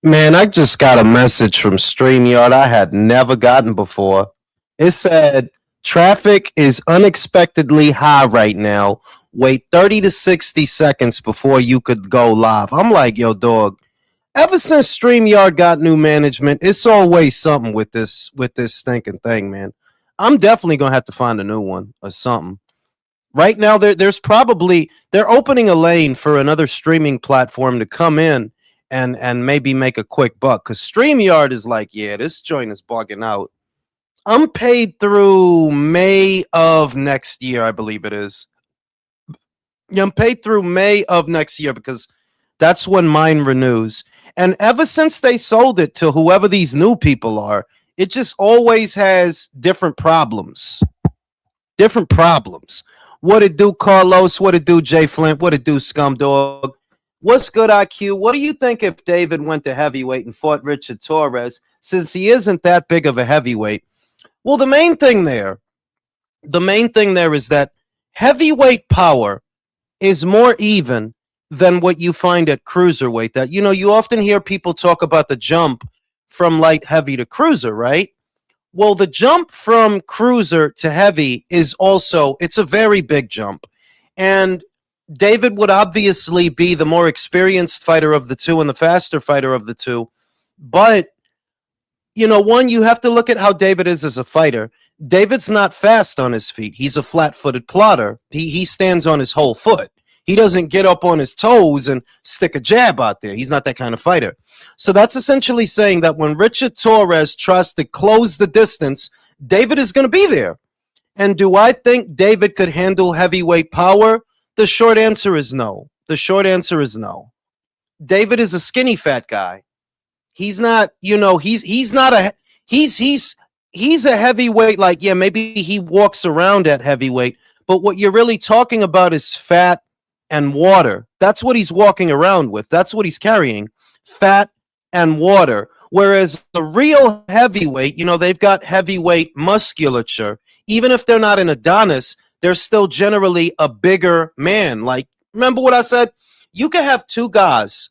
Man, I just got a message from StreamYard I had never gotten before. It said, traffic is unexpectedly high right now. Wait 30 to 60 seconds before you could go live. I'm like, yo, dog, ever since StreamYard got new management, it's always something with this stinking thing, man. I'm definitely gonna have to find a new one or something. Right now, there's probably they're opening a lane for another streaming platform to come in and maybe make a quick buck. Because StreamYard is like, yeah, this joint is bugging out. I'm paid through May of next year, I believe it is. Yeah, I'm paid through May of next year because that's when mine renews. And ever since they sold it to whoever these new people are, it just always has different problems. Different problems. What it do, Carlos? What it do, Jay Flint? What it do, Scumdog? What's good, IQ? What do you think if David went to heavyweight and fought Richard Torres, since he isn't that big of a heavyweight? Well, the main thing there is that heavyweight power is more even than what you find at cruiserweight. That you often hear people talk about the jump from light heavy to cruiser, right? Well, the jump from cruiser to heavy is also it's a very big jump. And David would obviously be the more experienced fighter of the two and the faster fighter of the two. But, one, you have to look at how David is as a fighter. David's not fast on his feet. He's a flat-footed plotter. He stands on his whole foot. He doesn't get up on his toes and stick a jab out there. He's not that kind of fighter. So that's essentially saying that when Richard Torres tries to close the distance, David is going to be there. And do I think David could handle heavyweight power? The short answer is no. The short answer is no. David is a skinny fat guy. He's not, he's not a he's a heavyweight. Like, yeah, maybe he walks around at heavyweight, but what you're really talking about is fat and water. That's what he's walking around with. That's what he's carrying. Fat and water. Whereas the real heavyweight, they've got heavyweight musculature. Even if they're not an Adonis, they're still generally a bigger man. Like, remember what I said? You could have two guys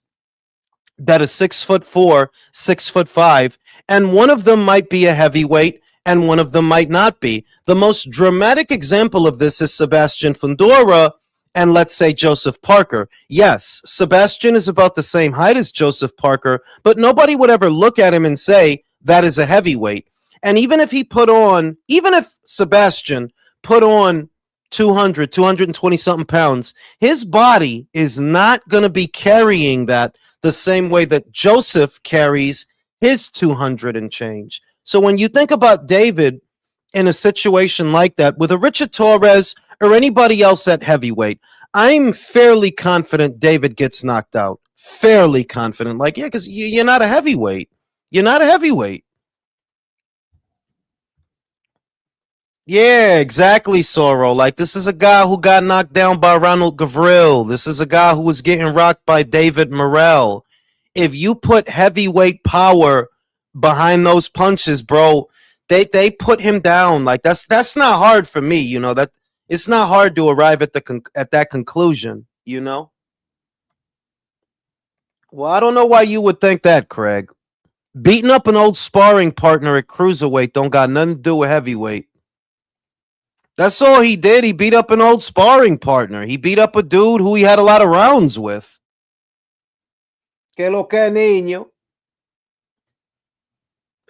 that are 6'4", 6'5", and one of them might be a heavyweight and one of them might not be. The most dramatic example of this is Sebastian Fundora and, let's say, Joseph Parker. Yes, Sebastian is about the same height as Joseph Parker, but nobody would ever look at him and say that is a heavyweight. And even if Sebastian put on 220 something pounds, his body is not going to be carrying that the same way that Joseph carries his 200 and change. So when you think about David in a situation like that with a Richard Torres or anybody else at heavyweight, I'm fairly confident David gets knocked out. Fairly confident. Like, yeah, because you're not a heavyweight. You're not a heavyweight. Yeah, exactly, Sorrow. Like, this is a guy who got knocked down by Ronald Gavril. This is a guy who was getting rocked by David Morrell. If you put heavyweight power behind those punches, bro, they put him down. Like, that's not hard for me, that it's not hard to arrive at that conclusion. Well, I don't know why you would think that, Craig. Beating up an old sparring partner at cruiserweight don't got nothing to do with heavyweight. That's all he did. He beat up an old sparring partner. He beat up a dude who he had a lot of rounds with. Que lo que, niño?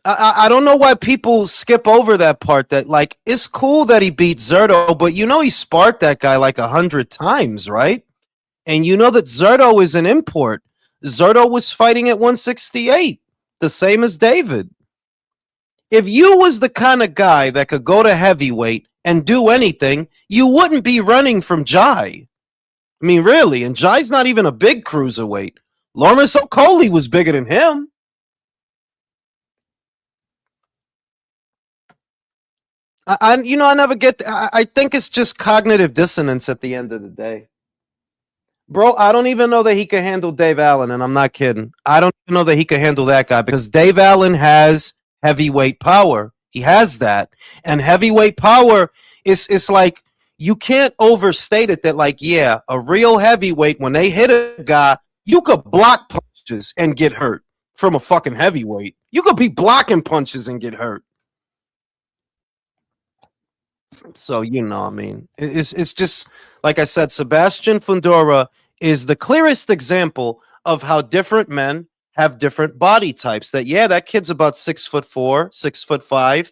I don't know why people skip over that part. That, like, it's cool that he beat Zerto, but he sparked that guy like 100 times, right? And you know that Zerto is an import. Zerto was fighting at 168, the same as David. If you was the kind of guy that could go to heavyweight and do anything, you wouldn't be running from Jai. I mean, really, and Jai's not even a big cruiserweight. Lawrence Okolie was bigger than him. I never get. I think it's just cognitive dissonance at the end of the day, bro. I don't even know that he could handle Dave Allen, and I'm not kidding. I don't even know that he could handle that guy because Dave Allen has heavyweight power. He has that, and heavyweight power is like you can't overstate it. That, like, yeah, a real heavyweight when they hit a guy, you could block punches and get hurt. from a fucking heavyweight. You could be blocking punches and get hurt. So I mean, it's just like I said. Sebastian Fundora is the clearest example of how different men have different body types. That that kid's about 6'4", 6'5",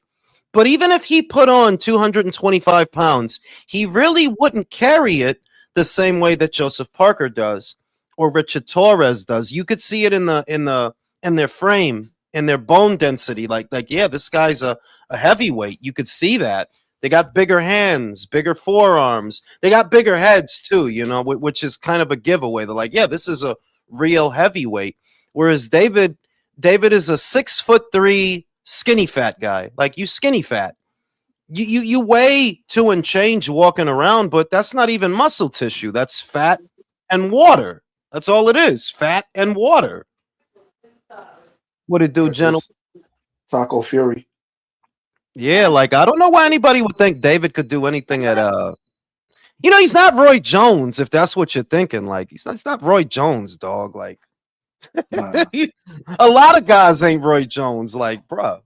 but even if he put on 225 pounds, he really wouldn't carry it the same way that Joseph Parker does or Richard Torres does. You could see it in their frame, in their bone density. Like this guy's a heavyweight. You could see that. They got bigger hands, bigger forearms. They got bigger heads too, which is kind of a giveaway. They're like, this is a real heavyweight. Whereas David is a 6'3" skinny fat guy. Like, you skinny fat. You weigh 2 and change walking around, but that's not even muscle tissue. That's fat and water. That's all it is. Fat and water. What it do, gentlemen? Taco Fury. Yeah, like, I don't know why anybody would think David could do anything at he's not Roy Jones, if that's what you're thinking. Like, he's not Roy Jones, dog. Like, a lot of guys ain't Roy Jones. Like, bruh.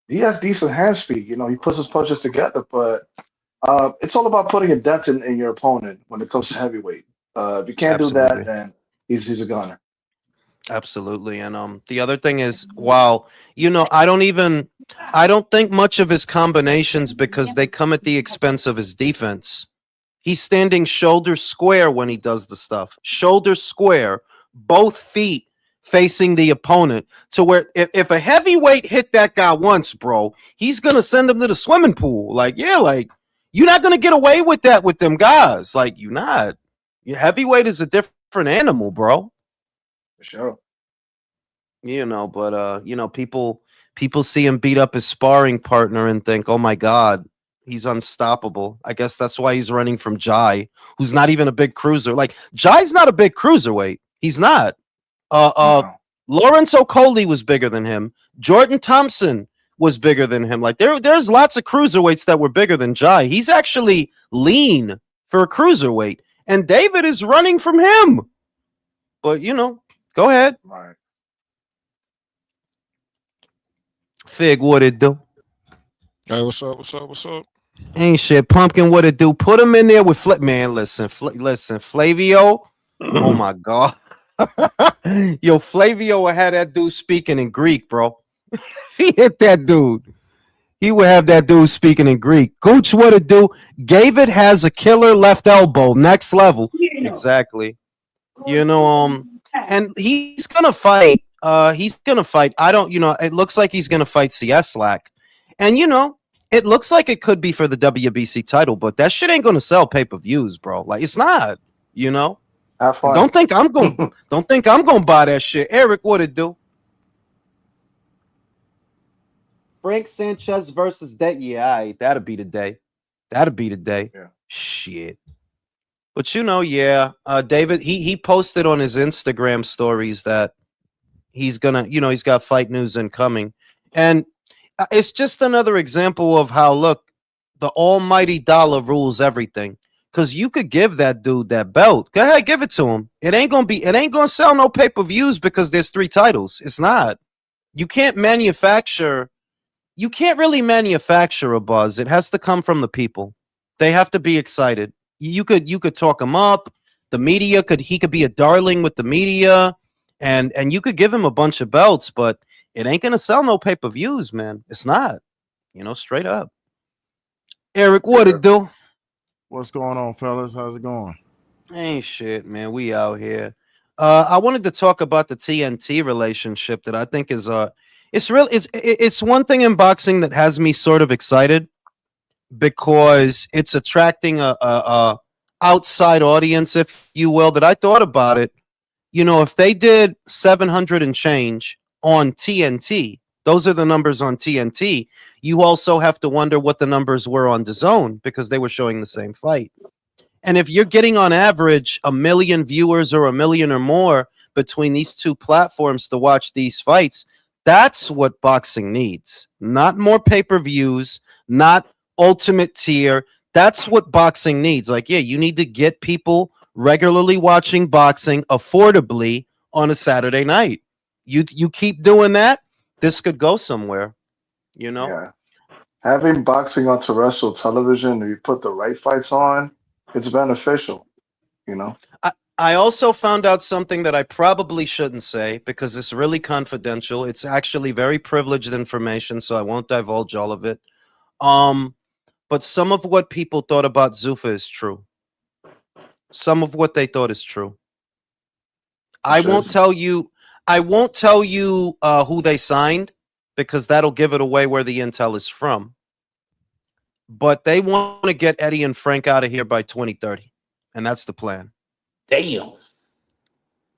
He has decent hand speed. He puts his punches together, but it's all about putting a dent in your opponent when it comes to heavyweight. If you can't do that, then he's a gunner. Absolutely. And the other thing is, while I don't think much of his combinations, because they come at the expense of his defense. He's standing shoulder square when he does the stuff. Shoulder square, both feet facing the opponent, to where if a heavyweight hit that guy once, bro, he's gonna send him to the swimming pool. Like, you're not gonna get away with that with them guys. Like, you're not. Your heavyweight is a different animal, bro. For sure. But people see him beat up his sparring partner and think, oh my God, he's unstoppable. I guess that's why he's running from Jai, who's not even a big cruiser. Like, Jai's not a big cruiserweight. He's not. No. Lawrence Okolie was bigger than him. Jordan Thompson was bigger than him. Like, there's lots of cruiserweights that were bigger than Jai. He's actually lean for a cruiserweight, and David is running from him. But go ahead. Right. Fig, what it do? Hey, what's up? What's up? What's up? Ain't shit. Pumpkin, what it do? Put him in there with man. Listen, Flavio. Oh my God. Yo, Flavio had that dude speaking in Greek, bro. He hit that dude. He would have that dude speaking in Greek. Gooch, what it do? David has a killer left elbow, next level. Exactly. And he's gonna fight. I don't. It looks like he's gonna fight Cieslak, and it looks like it could be for the WBC title, but that shit ain't gonna sell pay-per-views, bro. Like, it's not. Have fun. Don't think I'm gonna buy that shit. Eric, what it do? Frank Sanchez versus that. Yeah, that'll be the day. That'll be the day. Yeah. Shit. But David, he posted on his Instagram stories that he's gonna, he's got fight news incoming. And it's just another example of how, look, the almighty dollar rules everything. Because you could give that dude that belt. Go ahead, give it to him. It ain't gonna sell no pay-per-views because there's 3 titles. It's not. You can't really manufacture a buzz. It has to come from the people. They have to be excited. You could talk him up. The media he could be a darling with the media, and you could give him a bunch of belts, but it ain't gonna sell no pay-per-views, man. It's not. Straight up. Eric, what it do? What's going on, fellas? How's it going? Ain't shit, man. We out here. I wanted to talk about the TNT relationship that I think is it's one thing in boxing that has me sort of excited, because it's attracting a outside audience, if you will. That I thought about it. If they did 700 and change on TNT, those are the numbers on TNT. You also have to wonder what the numbers were on DAZN, because they were showing the same fight. And if you're getting on average 1 million viewers or 1 million or more between these two platforms to watch these fights, that's what boxing needs. Not more pay-per-views, not ultimate tier. That's what boxing needs. Like, you need to get people regularly watching boxing affordably on a Saturday night. You keep doing that, this could go somewhere. You know. Yeah. Having boxing on terrestrial television, if you put the right fights on, it's beneficial. You know. I also found out something that I probably shouldn't say because it's really confidential. It's actually very privileged information, so I won't divulge all of it. But some of what people thought about Zuffa is true. Some of what they thought is true. I won't tell you. I won't tell you who they signed because that'll give it away where the intel is from. But they want to get Eddie and Frank out of here by 2030, and that's the plan. Damn.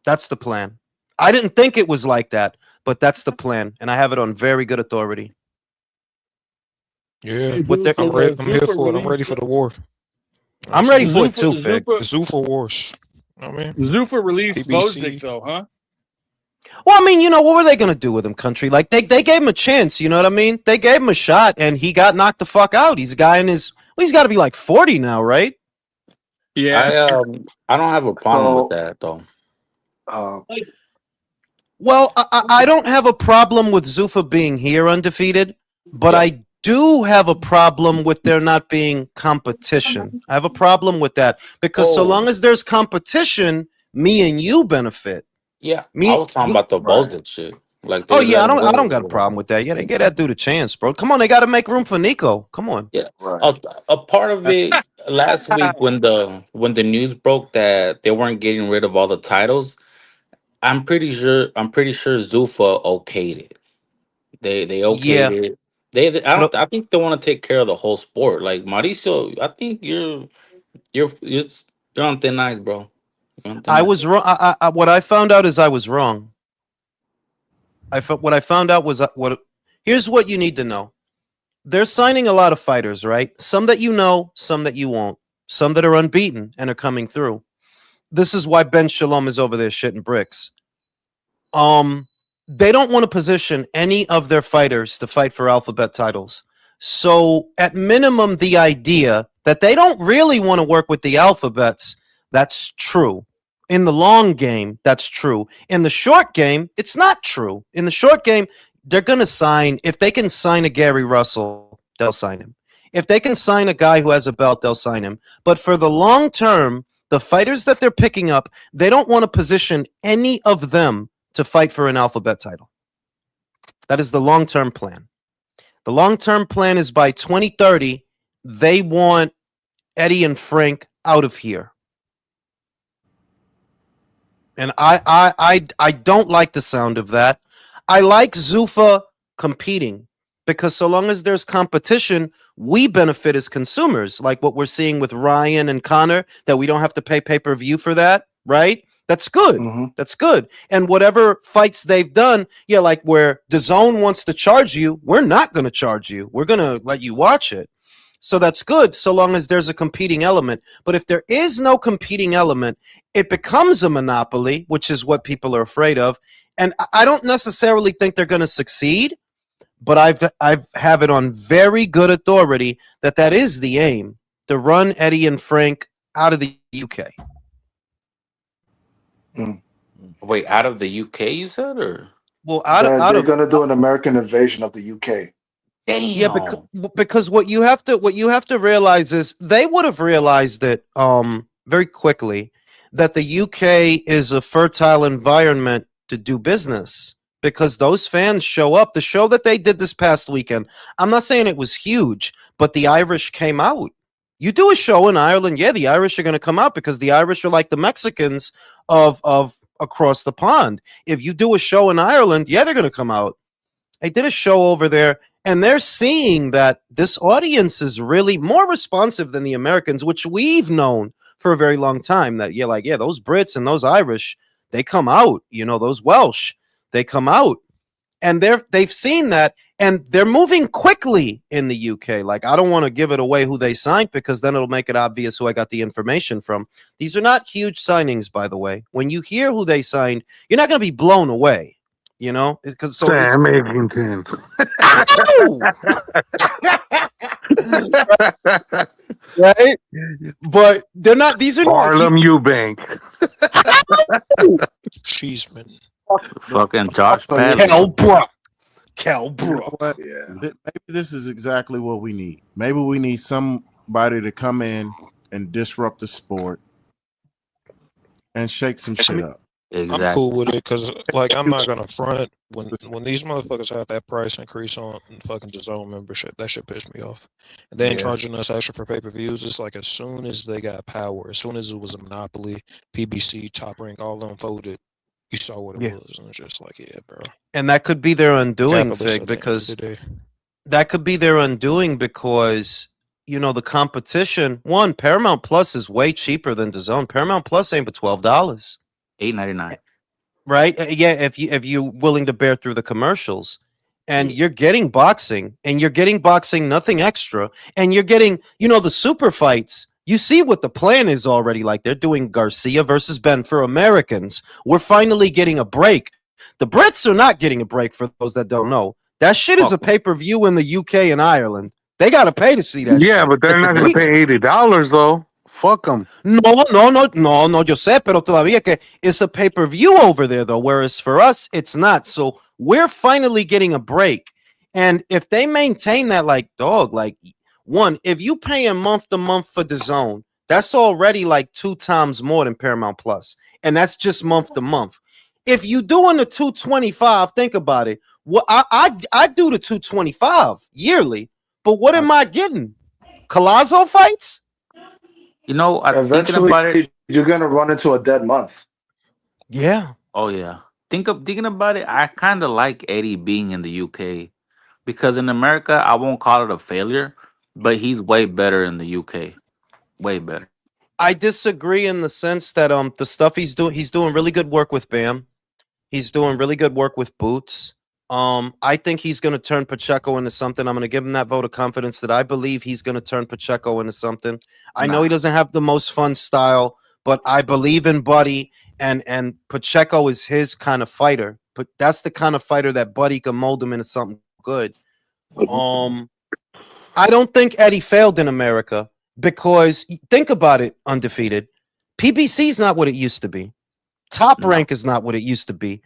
That's the plan. I didn't think it was like that, but that's the plan, and I have it on very good authority. Yeah, What they're- I'm ready. I'm here for it. I'm ready for the war. I'm ready for it too, Fig. The Zuffa Wars. I mean, Zuffa released BBC. Bozdik though, huh? Well, I mean, what were they going to do with him, country? Like, they gave him a chance, you know what I mean? They gave him a shot, and he got knocked the fuck out. He's a guy in his... Well, he's got to be like 40 now, right? Yeah. I don't have a problem with that though. Well, I don't have a problem with Zuffa being here undefeated, but I do have a problem with there not being competition. I have a problem with that because so long as there's competition, me and you benefit. Yeah, I was talking about the Bozdik shit. Like, I don't got a problem with that. Yeah, they get that dude a chance, bro. Come on, they got to make room for Nico. Come on. Yeah, a part of it last week when the news broke that they weren't getting rid of all the titles, I'm pretty sure Zuffa okayed it. They okayed it. I think they want to take care of the whole sport. Like Mauricio, I think you're on thin ice, bro. I was wrong. What I found out is I was wrong. What I found out was here's what you need to know. They're signing a lot of fighters, right? Some that you know, some that you won't. Some that are unbeaten and are coming through. This is why Ben Shalom is over there shitting bricks. They don't want to position any of their fighters to fight for alphabet titles. So at minimum, the idea that they don't really want to work with the alphabets, that's true. In the long game, that's true. In the short game, it's not true. In the short game, they're going to sign, if they can sign a Gary Russell, they'll sign him. If they can sign a guy who has a belt, they'll sign him. But for the long term, the fighters that they're picking up, they don't want to position any of them to fight for an alphabet title. That is the long-term plan. The long-term plan is by 2030, they want Eddie and Frank out of here. And I don't like the sound of that. I like Zuffa competing because so long as there's competition, we benefit as consumers, like what we're seeing with Ryan and Connor, that we don't have to pay pay-per-view for that, right? That's good. Mm-hmm. That's good. And whatever fights they've done, like where DAZN wants to charge you, we're not going to charge you. We're going to let you watch it. So that's good so long as there's a competing element. But if there is no competing element, it becomes a monopoly, which is what people are afraid of. And I don't necessarily think they're going to succeed, but I've have it on very good authority that is the aim, to run Eddie and Frank out of the UK. Wait, out of the UK, you said, or well, they're going to do an American invasion of the UK. Damn. Yeah, because what you have to realize is they would have realized it very quickly that the UK is a fertile environment to do business because those fans show up. The show that they did this past weekend, I'm not saying it was huge, but the Irish came out. You do a show in Ireland, the Irish are going to come out because the Irish are like the Mexicans of across the pond. If you do a show in Ireland, they're going to come out. They did a show over there. And they're seeing that this audience is really more responsive than the Americans, which we've known for a very long time. That those Brits and those Irish, they come out. Those Welsh, they come out, and they've seen that, and they're moving quickly in the UK. Like, I don't want to give it away who they signed because then it'll make it obvious who I got the information from. These are not huge signings, by the way. When you hear who they signed, you're not going to be blown away. Because Sam Egington. Right? But they're not. These are Harlem Eubank. Cheeseman. Fucking Josh Oh, yeah. Padley. Cal You know Brook. what? Yeah. Maybe this is exactly what we need. Maybe we need somebody to come in and disrupt the sport and shake some shit up. I'm Exactly. cool with it because, like, I'm not gonna front when these motherfuckers have that price increase on fucking DAZN membership. That shit pissed me off. And then Yeah. charging us extra for pay-per-views. It's like as soon as they got power, as soon as it was a monopoly, PBC, Top Rank, all unfolded, you saw what it Yeah. was, and it's just like, yeah, bro. And that could be their undoing, Capitalists Fig, at the end of because the day. that could be their undoing because the competition. One, Paramount Plus is way cheaper than DAZN. Paramount Plus ain't but $12, $8.99. right? Yeah, if you're willing to bear through the commercials, and you're getting boxing, nothing extra, and you're getting the super fights. You see what the plan is already. Like they're doing Garcia versus Ben for Americans. We're finally getting a break. The Brits are not getting a break. For those that don't know, that shit is a pay-per-view in the UK and Ireland. They gotta pay to see that. Yeah, shit. but they're not going to pay $80 though. Fuck them. No, yo sé, pero todavía que it's a pay-per-view over there though, whereas for us it's not. So we're finally getting a break. And if they maintain that, one, if you pay a month to month for DAZN, that's already like 2 times more than Paramount Plus. And that's just month to month. If you doing the 225, think about it. Well, I do the 225 yearly, but what am I getting? Collazo fights? I'm thinking Eventually, about it. you're gonna run into a dead month. Yeah. Oh yeah. Thinking about it, I kind of like Eddie being in the UK because in America, I won't call it a failure, but he's way better in the UK. Way better. I disagree in the sense that the stuff he's doing really good work with Bam. He's doing really good work with Boots. I think he's going to turn Pacheco into something. I'm going to give him that vote of confidence that I believe he's going to turn Pacheco into something. I know he doesn't have the most fun style, but I believe in Buddy, and Pacheco is his kind of fighter. But that's the kind of fighter that Buddy can mold him into something good. I don't think Eddie failed in America because think about it, Undefeated. PBC is not what it used to be. Top Rank is not what it used to be.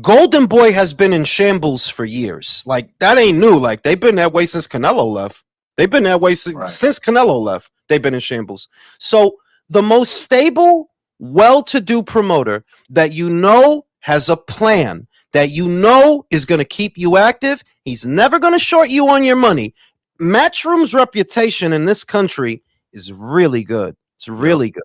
Golden Boy has been in shambles for years. Like that ain't new. Like they've been that way since Canelo left. They've been that way since Canelo left. They've been in shambles. So the most stable, well-to-do promoter that has a plan, that is going to keep you active. He's never going to short you on your money. Matchroom's reputation in this country is really good. It's really good.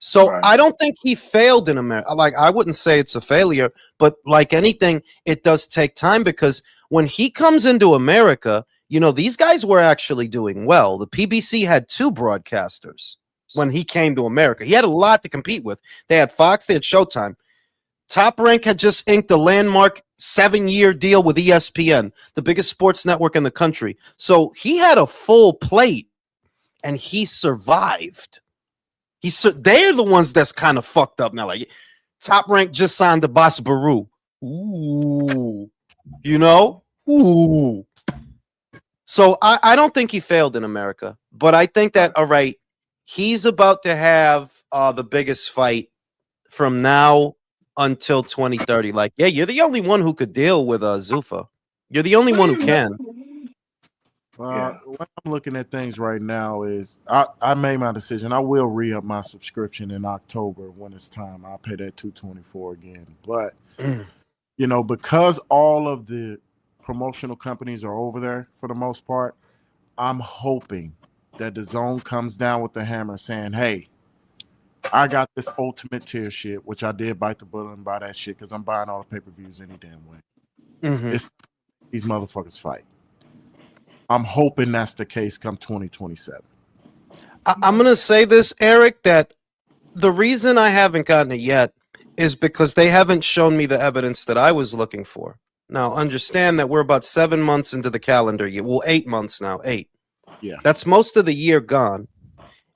So I don't think he failed in America. Like I wouldn't say it's a failure, but like anything, it does take time because when he comes into America, these guys were actually doing well. The PBC had 2 broadcasters when he came to America. He had a lot to compete with. They had Fox, they had Showtime. Top Rank had just inked a landmark 7-year deal with ESPN, the biggest sports network in the country. So he had a full plate and he survived. They're the ones that's kind of fucked up now. Like Top Rank just signed the Boss Baru. Ooh. Ooh. So I don't think he failed in America, but I think that, all right, he's about to have the biggest fight from now until 2030. Like, yeah, you're the only one who could deal with Zuffa. You're the only one who can. What I'm looking at things right now is I made my decision. I will re-up my subscription in October when it's time. I'll pay that $224 again. But because all of the promotional companies are over there for the most part, I'm hoping that DAZN comes down with the hammer saying, hey, I got this ultimate tier shit, which I did bite the bullet and buy that shit because I'm buying all the pay-per-views any damn way. It's these motherfuckers fight. I'm hoping that's the case come 2027. I'm going to say this, Eric, that the reason I haven't gotten it yet is because they haven't shown me the evidence that I was looking for. Now, understand that we're about 7 months into the calendar year. Well, 8 months now, 8. Yeah. That's most of the year gone.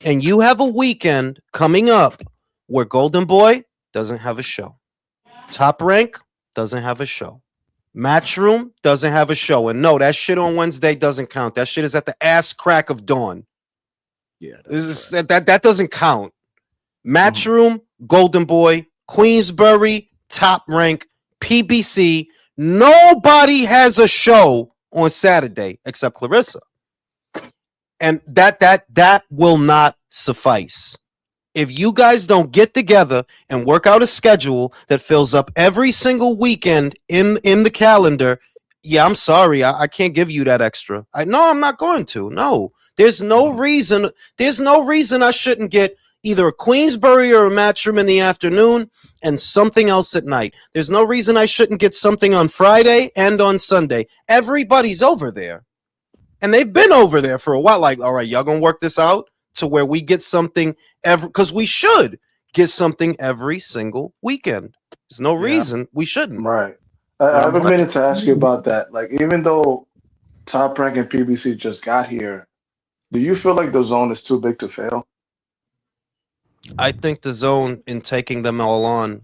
And you have a weekend coming up where Golden Boy doesn't have a show. Top Rank doesn't have a show. Matchroom doesn't have a show. And no, that shit on Wednesday doesn't count. That shit is at the ass crack of dawn. Yeah. That doesn't count. Matchroom, Golden Boy, Queensbury, Top Rank, PBC. Nobody has a show on Saturday except Clarissa. And that will not suffice. If you guys don't get together and work out a schedule that fills up every single weekend in the calendar, yeah, I'm sorry. I can't give you that extra. I'm not going to. No. There's no reason. There's no reason I shouldn't get either a Queensbury or a Matchroom in the afternoon and something else at night. There's no reason I shouldn't get something on Friday and on Sunday. Everybody's over there. And they've been over there for a while. Like, all right, y'all gonna work this out to where we get something because we should get something every single weekend. There's no reason we shouldn't. Right. I have a minute to ask you about that. Like, even though Top Rank and PBC just got here, do you feel like the zone is too big to fail? I think the zone in taking them all on,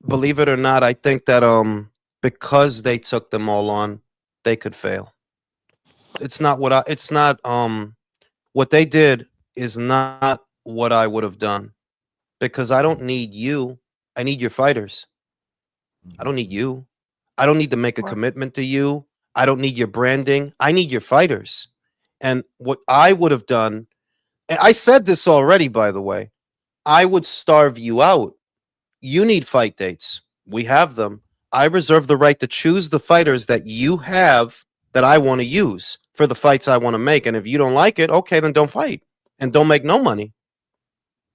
believe it or not, I think that because they took them all on, they could fail. It's not what they did is not what I would have done, because I don't need you. I need your fighters. I don't need you. I don't need to make a commitment to you. I don't need your branding. I need your fighters. And what I would have done, and I said this already, by the way, I would starve you out. You need fight dates. We have them. I reserve the right to choose the fighters that you have that I want to use for the fights I want to make. And if you don't like it, okay, then don't fight and don't make no money.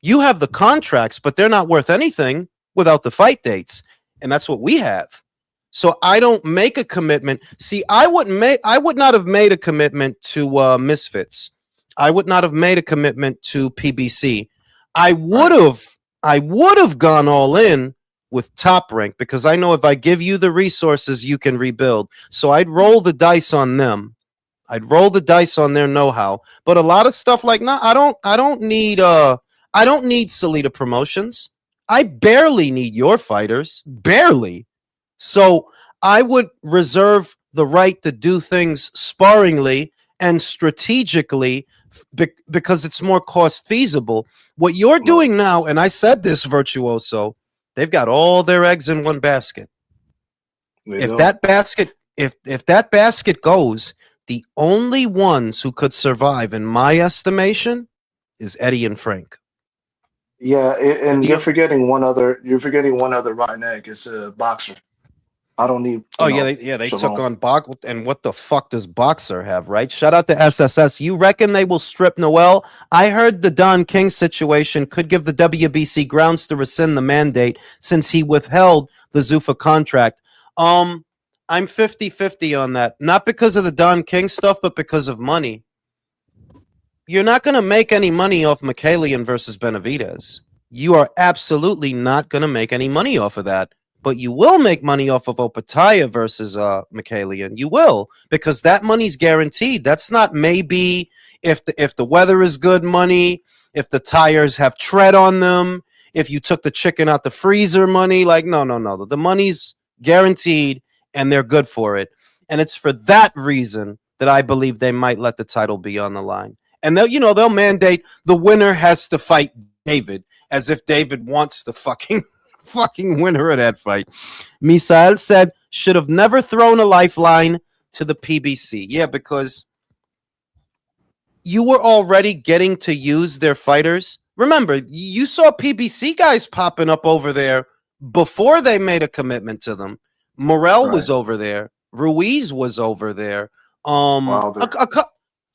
You have the contracts, but they're not worth anything without the fight dates. And that's what we have. So I don't make a commitment. See, I would not have made a commitment to Misfits. I would not have made a commitment to PBC. I would have gone all in with Top Rank, because I know if I give you the resources, you can rebuild. So I'd roll the dice on them. I'd roll the dice on their know-how. But a lot of stuff like, I don't need Salita Promotions. I barely need your fighters. Barely. So I would reserve the right to do things sparingly and strategically because it's more cost feasible. What you're doing now, and I said this, Virtuoso, they've got all their eggs in one basket. If that basket goes, the only ones who could survive, in my estimation, is Eddie and Frank. Yeah, and you're forgetting one other. You're forgetting one other rotten egg. It's a Boxer. I don't need. They took on Bach. And what the fuck does Boxer have, right? Shout out to SSS. You reckon they will strip Noel? I heard the Don King situation could give the WBC grounds to rescind the mandate since he withheld the Zuffa contract. I'm 50-50 on that. Not because of the Don King stuff, but because of money. You're not going to make any money off Mikhailian versus Benavidez. You are absolutely not going to make any money off of that. But you will make money off of Opataya versus Mikhailian. You will, because that money's guaranteed. That's not maybe if the weather is good money, if the tires have tread on them, if you took the chicken out the freezer money. Like, no. The money's guaranteed, and they're good for it. And it's for that reason that I believe they might let the title be on the line. And they'll mandate the winner has to fight David, as if David wants the fucking winner of that fight. Misael said, should have never thrown a lifeline to the PBC. Yeah, because you were already getting to use their fighters. Remember, you saw PBC guys popping up over there before they made a commitment to them. Morel was over there. Ruiz was over there. A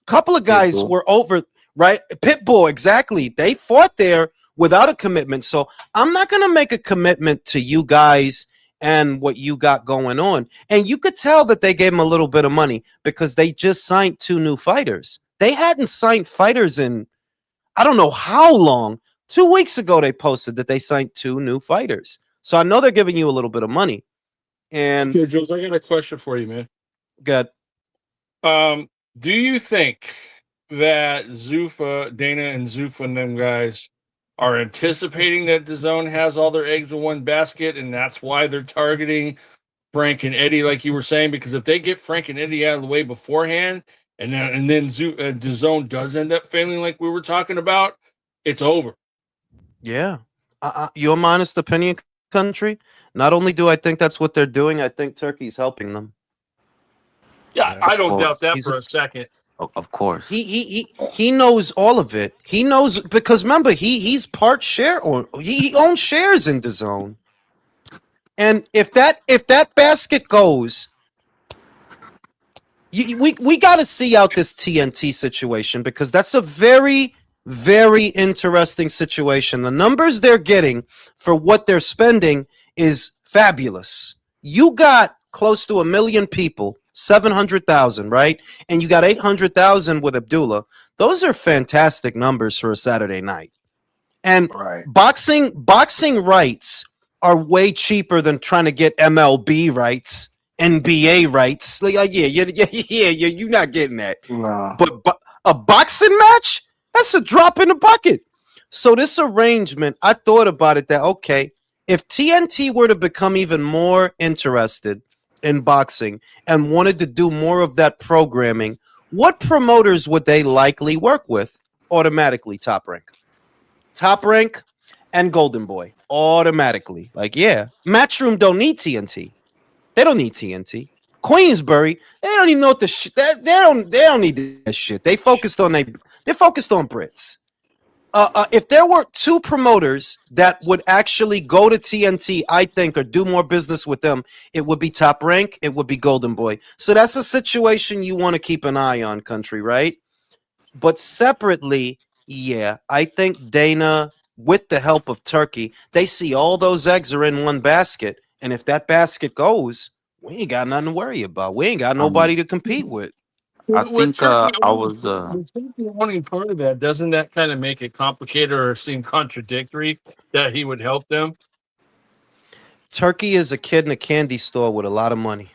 couple of guys Pitbull were over, right? Pitbull, exactly. They fought there without a commitment. So I'm not going to make a commitment to you guys and what you got going on. And you could tell that they gave them a little bit of money because they just signed 2 new fighters. They hadn't signed fighters in, I don't know how long. 2 weeks ago, they posted that they signed 2 new fighters. So I know they're giving you a little bit of money. And okay, Jules, I got a question for you, man. Good. Do you think that Zuffa, Dana and Zuffa and them guys are anticipating that the zone has all their eggs in one basket, and that's why they're targeting Frank and Eddie, like you were saying? Because if they get Frank and Eddie out of the way beforehand, and then the zone does end up failing, like we were talking about, it's over. Yeah. Your honest opinion, country. Not only do I think that's what they're doing, I think Turkey's helping them. Yeah, Yeah. I don't doubt course. that He's for a second. Of course. he knows all of it. He knows because remember he's part share or he owns shares in DAZN. And if that basket goes, we got to see out this TNT situation because that's a very very interesting situation. The numbers they're getting for what they're spending is fabulous. You got close to 1 million people, 700,000, right? And you got 800,000 with Abdullah. Those are fantastic numbers for a Saturday night. And Right. boxing rights are way cheaper than trying to get MLB rights, NBA rights. Like yeah, you're not getting that. No. But a boxing match, that's a drop in the bucket. So this arrangement, I thought about it that okay, if TNT were to become even more interested in boxing and wanted to do more of that programming, what promoters would they likely work with? Automatically, Top Rank and Golden Boy automatically. Like, yeah, Matchroom don't need TNT. They don't need TNT. Queensbury, they don't even know what the shit. They don't need that shit. They're focused on Brits. If there were two promoters that would actually go to TNT, I think, or do more business with them, it would be Top Rank, it would be Golden Boy. So that's a situation you want to keep an eye on, country, right? But separately, yeah, I think Dana, with the help of Turkey, they see all those eggs are in one basket, and if that basket goes, we ain't got nothing to worry about. We ain't got nobody to compete with. I With think Turkey I owning- was with Turkey owning part of that, doesn't that kind of make it complicated or seem contradictory that he would help them? Turkey is a kid in a candy store with a lot of money.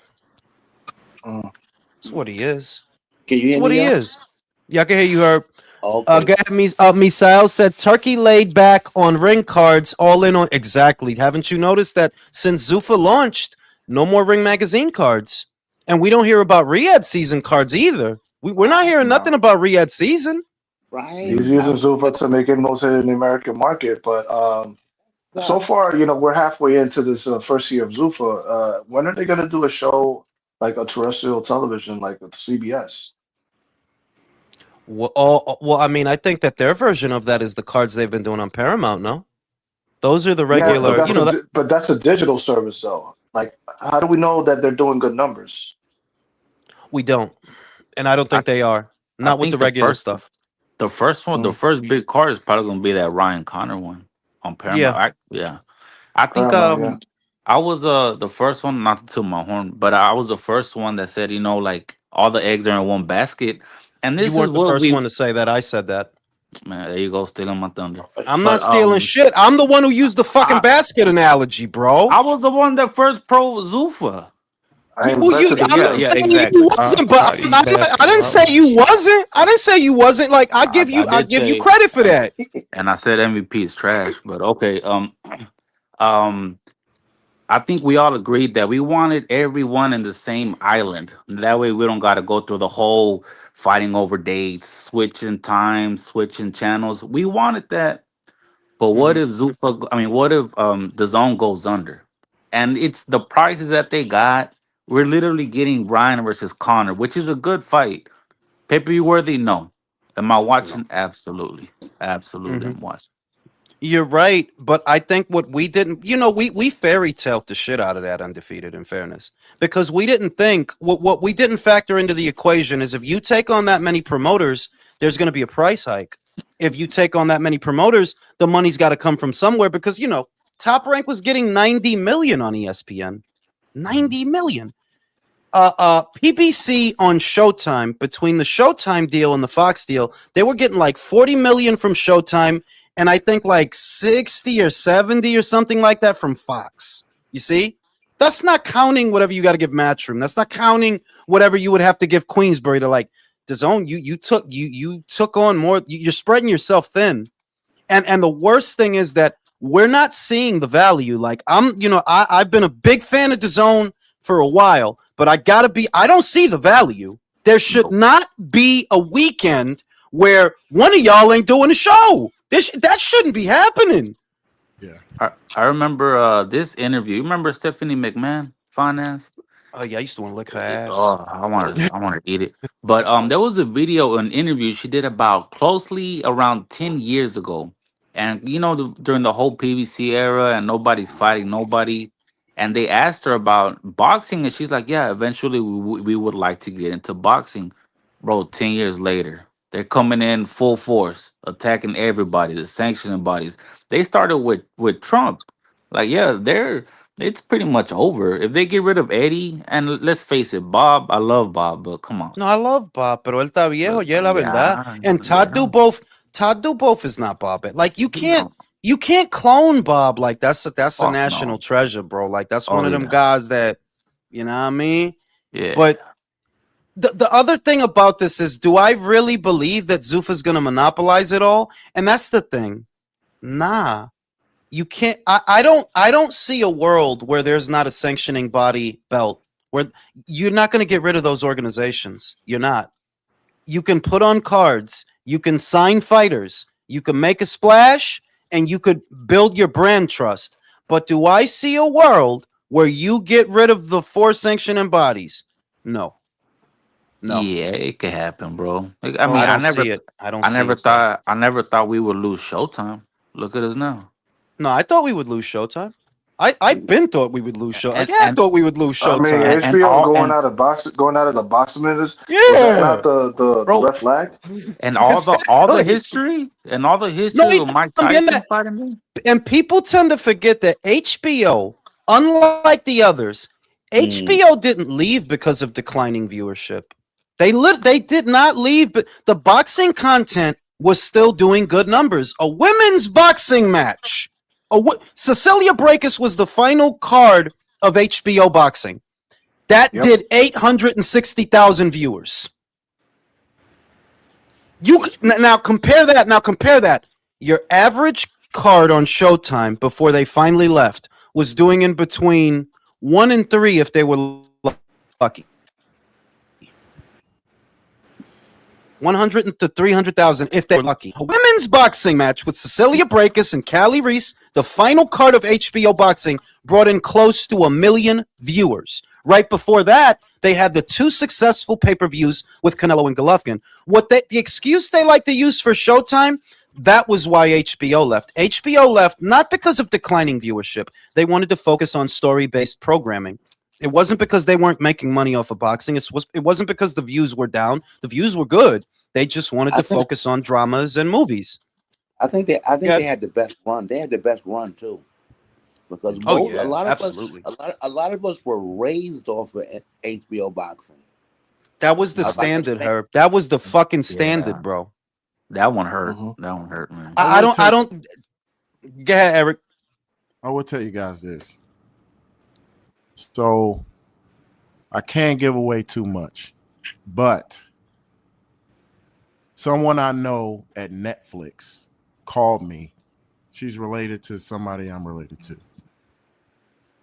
Mm. That's what he is. Can you hear That's what me? he y'all? is. Yeah, I can hear you, Herb. Okay. Misael said Turkey laid back on ring cards, all in on exactly. Haven't you noticed that since Zuffa launched, no more Ring Magazine cards, and we don't hear about Riyadh season cards either. We're not hearing No. nothing about Riyadh season. Right. He's using Zupa to make it most in the American market, but so far, we're halfway into this first year of Zufa. When are they going to do a show like a terrestrial television, like with CBS? Well, I mean, I think that their version of that is the cards they've been doing on Paramount. No, those are the Yeah, regular. but that's a digital service, though. Like, how do we know that they're doing good numbers? We don't, and I don't think they are. Not with think the regular stuff. The first one, the first big card is probably gonna be that Ryan Connor one on Paramount. Yeah. I think Paramount, I was the first one, not to toot my horn, but I was the first one that said, like all the eggs are in one basket. And this You is weren't the what first we one to say that. I said that. man, there you go, stealing my thunder. I'm But, not stealing shit. I'm the one who used the fucking basket analogy, bro. I was the one that first pro Zuffa. I I'm not saying you wasn't, but I didn't say you wasn't. I didn't say you wasn't. Like I give you credit for that. And I said MVP is trash, but okay. I think we all agreed that we wanted everyone in the same island. That way we don't got to go through the whole fighting over dates, switching times, switching channels. We wanted that. But what if what if the zone goes under? And it's the prices that they got. We're literally getting Ryan versus Connor, which is a good fight. Pay-per-view worthy? No. Am I watching? Absolutely. Absolutely, I'm watching. You're right, but I think what we didn't, we fairy tale the shit out of that Undefeated, in fairness, because we didn't think what we didn't factor into the equation is if you take on that many promoters, there's going to be a price hike. If you take on that many promoters, the money's got to come from somewhere because Top Rank was getting 90 million on ESPN, 90 million. PBC on Showtime, between the Showtime deal and the Fox deal, they were getting like 40 million from Showtime. And I think like 60 or 70 or something like that from Fox. You see? That's not counting whatever you got to give Matchroom. That's not counting whatever you would have to give Queensbury to like DAZN. You took on more. You're spreading yourself thin. And the worst thing is that we're not seeing the value. Like I've been a big fan of DAZN for a while, but I don't see the value. There should not be a weekend where one of y'all ain't doing a show. That shouldn't be happening. Yeah. I remember this interview. You remember Stephanie McMahon, finance? Oh yeah, I used to want to lick her ass. Oh, I want to eat it. But there was a video, an interview she did about closely around 10 years ago, and during the whole PVC era, and nobody's fighting nobody, and they asked her about boxing, and she's like, "Yeah, eventually we would like to get into boxing." Bro, 10 years later, they're coming in full force, attacking everybody, the sanctioning bodies. They started with Trump. Like, yeah, it's pretty much over. If they get rid of Eddie, and let's face it, Bob, I love Bob, but come on. No, I love Bob, pero él está viejo, But, yeah, la verdad. yeah, And yeah. Todd Duboff is not Bob. Like No, you can't clone Bob. Like that's a fuck national no. treasure, bro. Like that's one Oh of them yeah, guys that you know what I mean. yeah. But the other thing about this is, do I really believe that Zuffa's gonna monopolize it all? And that's the thing. Nah, you can't. I don't see a world where there's not a sanctioning body belt. Where you're not going to get rid of those organizations. You're not. You can put on cards, you can sign fighters, you can make a splash, and you could build your brand trust. But do I see a world where you get rid of the four sanctioning bodies? No. No. Yeah, it could happen, bro. Like, I Oh, mean, I I don't never, see it. I don't I see never it, bro. thought, I never thought we would lose Showtime. Look at us now. No, I thought we would lose Showtime. I been thought we would lose Showtime. And Yeah, I and thought we would lose I mean, Showtime. and HBO all going out of the box minutes. Was that Yeah. not the bro, red flag? and all the Exactly. history and all the No, history y of Mike también Tyson fighting me. and people tend to forget that HBO, unlike the others, HBO didn't leave because of declining viewership. They did not leave, but the boxing content was still doing good numbers. A women's boxing match. Cecilia Brækhus was the final card of HBO boxing. That Yep. did 860,000 viewers. Now compare that. Now compare that. Your average card on Showtime before they finally left was doing in between 1 and 3 if they were lucky. 100 to 300,000 if they were lucky. A women's boxing match with Cecilia Brækhus and Callie Reese, the final card of HBO boxing, brought in close to 1 million viewers. Right before that, they had the 2 successful pay-per-views with Canelo and Golovkin. The excuse they like to use for Showtime, that was why HBO left. HBO left not because of declining viewership. They wanted to focus on story-based programming. It wasn't because they weren't making money off of boxing. It wasn't because the views were down. The views were good. They just wanted to focus on dramas and movies. I think they had the best run. They had the best run too, because a lot of absolutely. a lot of us were raised off of HBO boxing. That was the standard, Herb. That was the fucking standard, Yeah. bro. That one hurt. Mhm. That one hurt, man. I don't. Go ahead, Eric. I will tell you guys this. So I can't give away too much, but someone I know at Netflix called me. She's related to somebody I'm related to.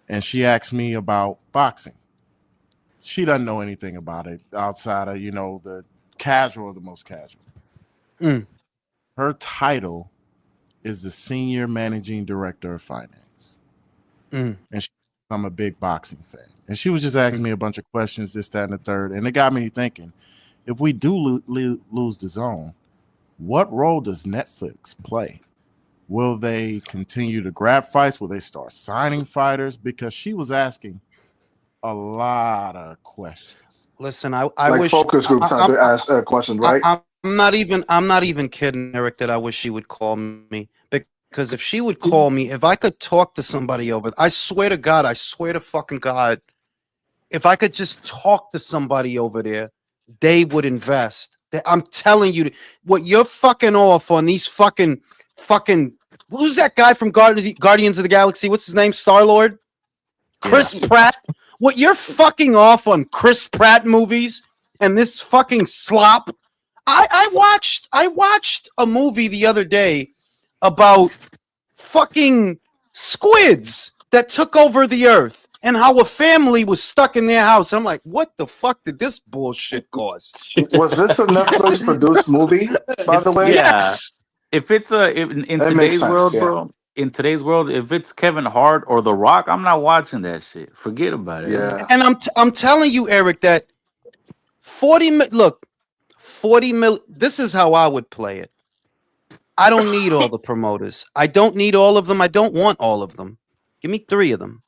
And she asked me about boxing. She doesn't know anything about it outside of, the casual, the most casual. Mm. Her title is the Senior Managing Director of Finance. Mm. And I'm a big boxing fan. And she was just asking me a bunch of questions, this, that, and the third. And it got me thinking, if we do lose the zone, what role does Netflix play? Will they continue to grab fights? Will they start signing fighters? Because she was asking a lot of questions. Listen, I Like wish focus group time to ask questions, right? I'm not even kidding, Eric, that I wish she would call me. Because if she would call me, if I could talk to somebody I swear to fucking God, if I could just talk to somebody over there, they would invest. I'm telling you, what you're fucking off on these fucking, who's that guy from Guardians of the Galaxy? What's his name? Star-Lord? Chris Pratt? What you're fucking off on Chris Pratt movies and this fucking slop? I watched a movie the other day about fucking squids that took over the earth and how a family was stuck in their house. And I'm like, what the fuck did this bullshit cost? Was this a Netflix produced movie, by the way? Yeah. Yes. If it's in That makes today's sense, world, yeah. bro, in today's world, if it's Kevin Hart or The Rock, I'm not watching that shit. Forget about it. Yeah. And I'm telling you, Eric, that 40 mil. This is how I would play it. I don't need all the promoters. I don't need all of them. I don't want all of them. Give me 3 of them.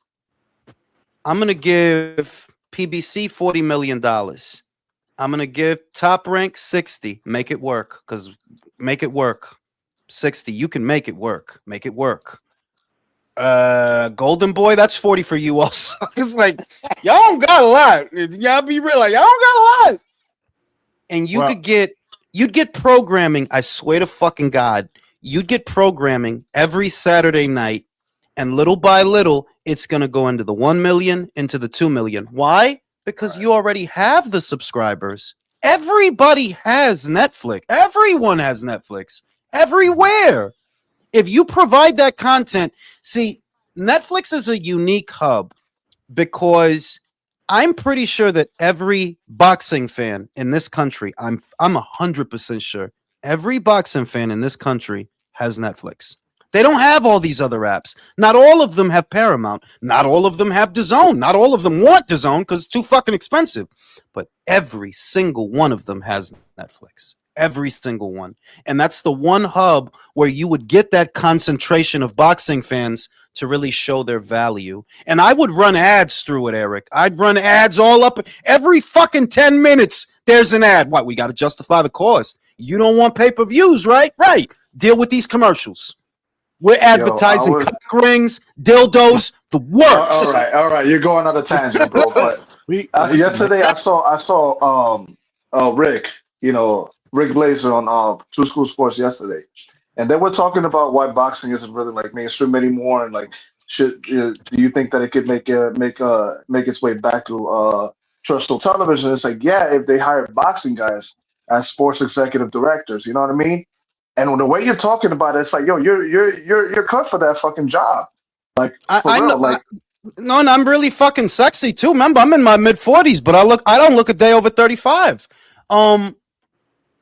I'm gonna give PBC $40 million. I'm gonna give Top Rank 60. Make it work, because make it work. 60. You can make it work. Make it work. Golden Boy, that's 40 for you also. It's like, y'all don't got a lot. Y'all be real, like, y'all don't got a lot. And you'd get programming, I swear to fucking God, you'd get programming every Saturday night, and little by little, it's gonna go into the 1 million, into the 2 million. Why? Because you already have the subscribers. Everybody has Netflix. Everyone has Netflix. Everywhere. If you provide that content, see, Netflix is a unique hub because I'm pretty sure that every boxing fan in this country, I'm 100% sure, every boxing fan in this country has Netflix. They don't have all these other apps. Not all of them have Paramount. Not all of them have DAZN. Not all of them want DAZN because it's too fucking expensive. But every single one of them has Netflix. Every single one. And that's the one hub where you would get that concentration of boxing fans to really show their value. And I would run ads through it, Eric. I'd run ads all up. Every fucking 10 minutes, there's an ad. What? We got to justify the cost. You don't want pay-per-views, right? Right. Deal with these commercials. We're advertising cock rings, dildos, the works. All right. You're going on a tangent, bro. But yesterday I saw Rick, Rick Glazer on True School Sports yesterday, and they were talking about why boxing isn't really like mainstream anymore, and like do you think that it could make its way back to terrestrial television? It's like, yeah, if they hired boxing guys as sports executive directors, you know what I mean? And the way you're talking about it, it's like, yo, you're cut for that fucking job. Like, I know, like, no, and I'm really fucking sexy too. Remember, I'm in my mid-40s, but I don't look a day over 35.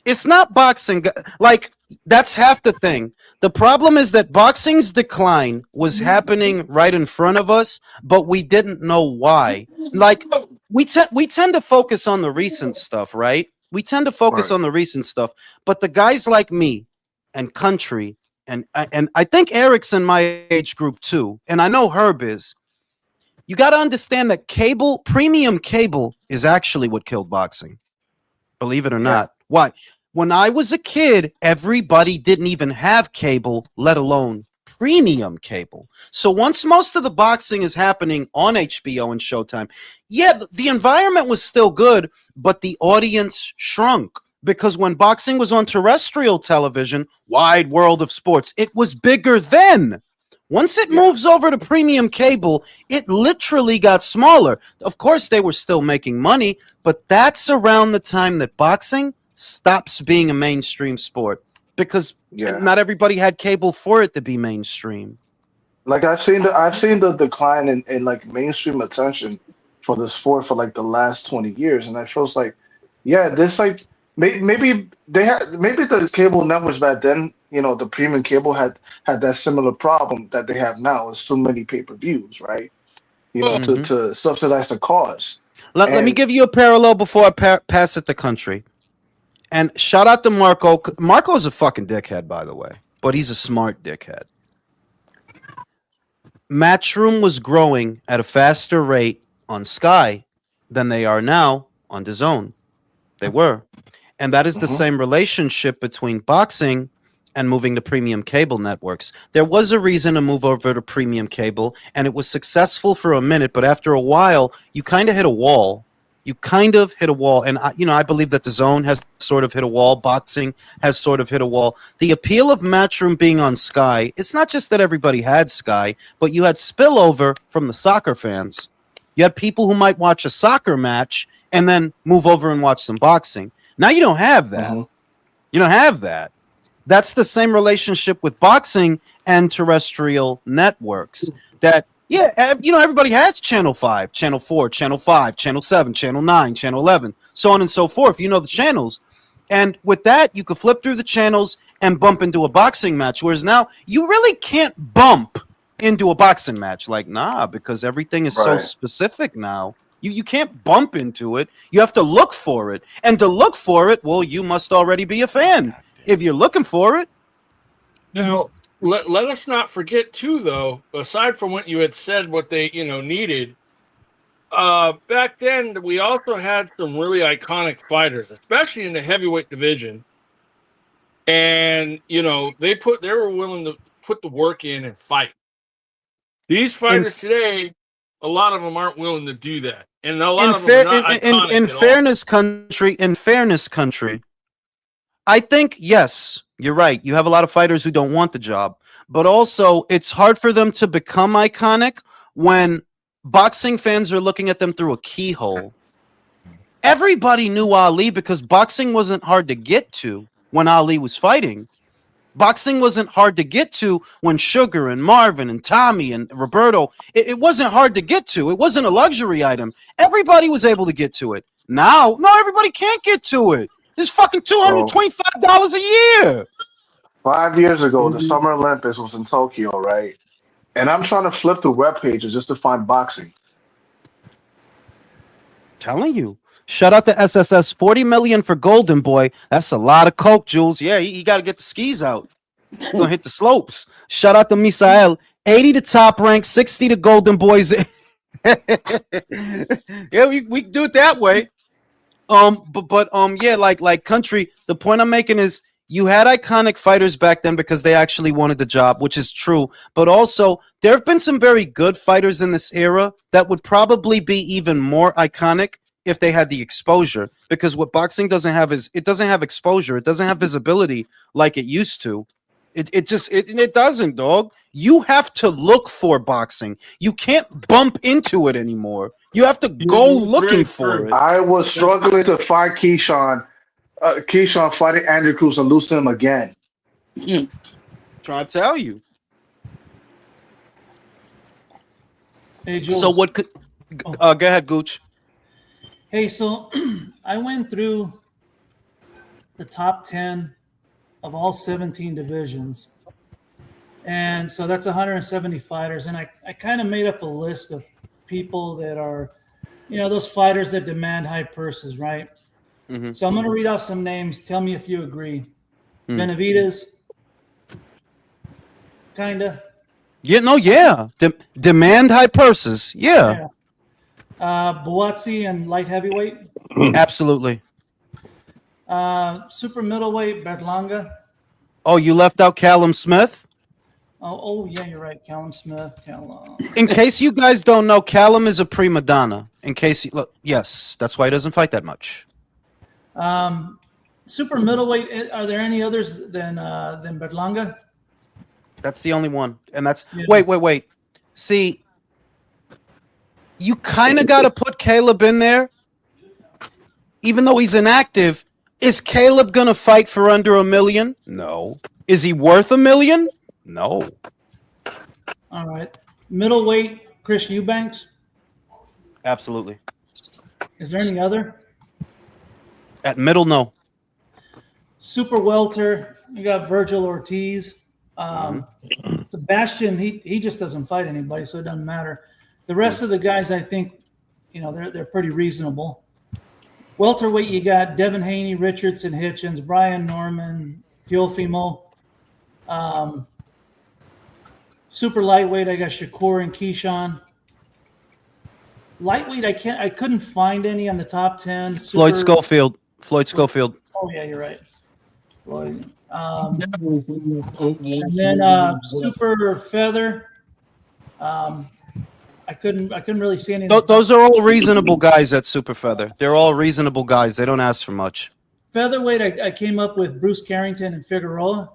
It's not boxing. Like, that's half the thing. The problem is that boxing's decline was happening right in front of us, but we didn't know why. Like, we tend to focus on the recent stuff, right? We tend to focus on the recent stuff, but the guys like me and Country and I think Eric's in my age group too, and I know Herb is. You got to understand that premium cable is actually what killed boxing. Believe it or not. Why? When I was a kid, everybody didn't even have cable, let alone premium cable. So once most of the boxing is happening on HBO and Showtime, yeah, the environment was still good, but the audience shrunk. Because when boxing was on terrestrial television, Wide World of Sports, it was bigger then. Once it moves over to premium cable, it literally got smaller. Of course, they were still making money, but that's around the time that boxing stops being a mainstream sport because not everybody had cable for it to be mainstream. Like I've seen the decline in like mainstream attention for the sport for like the last 20 years, and I feels like, this like maybe the cable networks back then, the premium cable had that similar problem that they have now. It's too many pay-per-views, right? To subsidize the cause. Let me give you a parallel before I pass it to Country. And shout out to Marco. Marco's a fucking dickhead, by the way, but he's a smart dickhead. Matchroom was growing at a faster rate on Sky than they are now on DAZN. They were. And that is the same relationship between boxing and moving to premium cable networks. There was a reason to move over to premium cable, and it was successful for a minute, but after a while, you kind of hit a wall. And I believe that DAZN has sort of hit a wall. Boxing has sort of hit a wall. The appeal of Matchroom being on Sky, it's not just that everybody had Sky, but you had spillover from the soccer fans. You had people who might watch a soccer match and then move over and watch some boxing. Now you don't have that. You don't have that. That's the same relationship with boxing and terrestrial networks. That everybody has Channel 5, Channel 4, Channel 5, Channel 7, Channel 9, Channel 11, so on and so forth. You know the channels. And with that, you could flip through the channels and bump into a boxing match. Whereas now you really can't bump into a boxing match. Like, nah, because everything is so Right. specific now. You can't bump into it. You have to look for it. And to look for it, well, you must already be a fan if you're looking for it. Now, let us not forget too, though. Aside from what you had said, what they needed, back then we also had some really iconic fighters, especially in the heavyweight division. And they were willing to put the work in and fight. These fighters today, a lot of them aren't willing to do that, and a lot of them are not iconic in at fairness, country, I think yes, you're right. You have a lot of fighters who don't want the job, but also it's hard for them to become iconic when boxing fans are looking at them through a keyhole. Everybody knew Ali because boxing wasn't hard to get to when Ali was fighting. Boxing wasn't hard to get to when Sugar and Marvin and Tommy and Roberto, it wasn't hard to get to. It wasn't a luxury item. Everybody was able to get to it. Now, no, everybody can't get to it. It's fucking $225 a year. 5 years ago, the Summer Olympics was in Tokyo, right? And I'm trying to flip through web pages just to find boxing. Telling you. Shout out to SSS, 40 million for Golden Boy. That's a lot of coke, Jules. Yeah, he got to get the skis out. He's gonna hit the slopes. Shout out to Misael, 80 to Top Rank, 60 to Golden Boys. Yeah, we do it that way. Yeah, like country. The point I'm making is you had iconic fighters back then because they actually wanted the job, which is true. But also, there have been some very good fighters in this era that would probably be even more iconic if they had the exposure, because what boxing doesn't have is it doesn't have exposure. It doesn't have visibility like it used to. It doesn't, dog. You have to look for boxing. You can't bump into it anymore. You have to go looking for it. I was struggling to find Keyshawn fighting Andrew Cruz and losing him again. Trying to tell you. Hey, Jules. So what could go ahead, Gooch. Hey, so I went through the top 10 of all 17 divisions. And so that's 170 fighters. And I kind of made up a list of people that are, those fighters that demand high purses, right? Mm-hmm. So I'm going to read off some names. Tell me if you agree. Benavidez. Kind of. Yeah, no, yeah. Demand high purses. Yeah. Buatsi and light heavyweight. Absolutely. Super middleweight, Berlanga. Oh, you left out Callum Smith? Oh, yeah, you're right. Callum Smith. In case you guys don't know, Callum is a prima donna. Yes, that's why he doesn't fight that much. Super middleweight. Are there any others than Berlanga? That's the only one, and that's wait. See, you kind of got to put Caleb in there, even though he's inactive. Is Caleb gonna fight for under $1 million? No. Is he worth $1 million? No. All right. Middleweight, Chris Eubanks. Absolutely. Is there any other? At middle, no. Super welter, you got Virgil Ortiz. Sebastian, he just doesn't fight anybody, so it doesn't matter. The rest of the guys, I think, they're pretty reasonable. Welterweight, you got Devin Haney, Richardson, Hitchens, Brian Norman, Teofimo. Super lightweight, I got Shakur and Keyshawn. Lightweight, I couldn't find any on the top 10. Floyd Schofield. Oh yeah, you're right. Floyd. And then super feather. I couldn't really see any. Those are all reasonable guys at super feather. They're all reasonable guys. They don't ask for much. Featherweight, I came up with Bruce Carrington and Figueroa.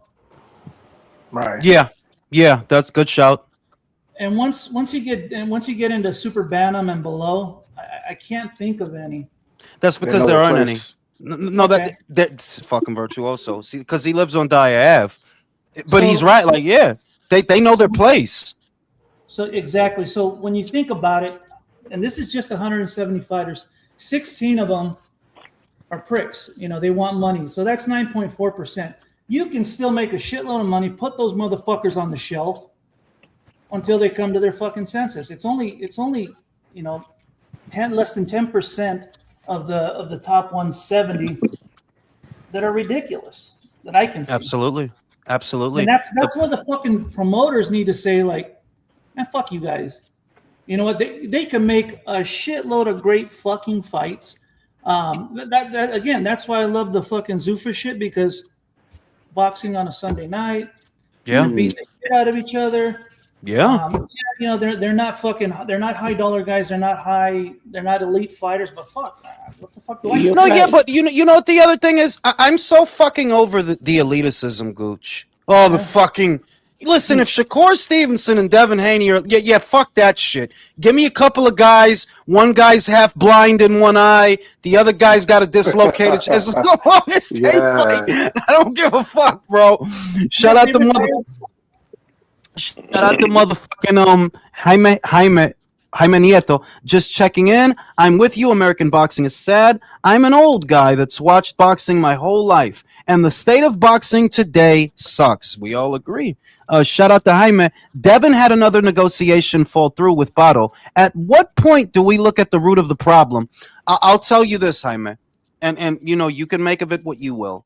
Right. Yeah, that's a good shout. And once you get into super bantam and below, I can't think of any. That's because there aren't any. No, okay. That's fucking virtuoso. See, because he lives on Dyer Ave. But he's right. Like, yeah, they know their place. So exactly. So when you think about it, and this is just 170 fighters, 16 of them are pricks. They want money. So that's 9.4%. you can still make a shitload of money, put those motherfuckers on the shelf until they come to their fucking senses. It's only you know, less than 10% of the top 170 that are ridiculous that I can see. Absolutely. And that's where the fucking promoters need to say, like, man, fuck you guys. You know what? They can make a shitload of great fucking fights. Again, that's why I love the fucking Zuffa shit, because boxing on a Sunday night, Yeah, beat the shit out of each other. yeah. You know, they're not high dollar guys. They're not elite fighters. But fuck, what the fuck do I? No, yeah, but you know what the other thing is? I'm so fucking over the eliticism, Gooch. Oh, the fucking. Listen, if Shakur Stevenson and Devin Haney are, yeah, fuck that shit. Give me a couple of guys. One guy's half blind in one eye. The other guy's got a dislocated. As long as they fight, I don't give a fuck, bro. Shout out to motherfucking Jaime Nieto. Just checking in. I'm with you. American boxing is sad. I'm an old guy that's watched boxing my whole life, and the state of boxing today sucks. We all agree. Shout out to Jaime. Devin had another negotiation fall through with Bato. At what point do we look at the root of the problem? I'll tell you this, Jaime, and you know, you can make of it what you will.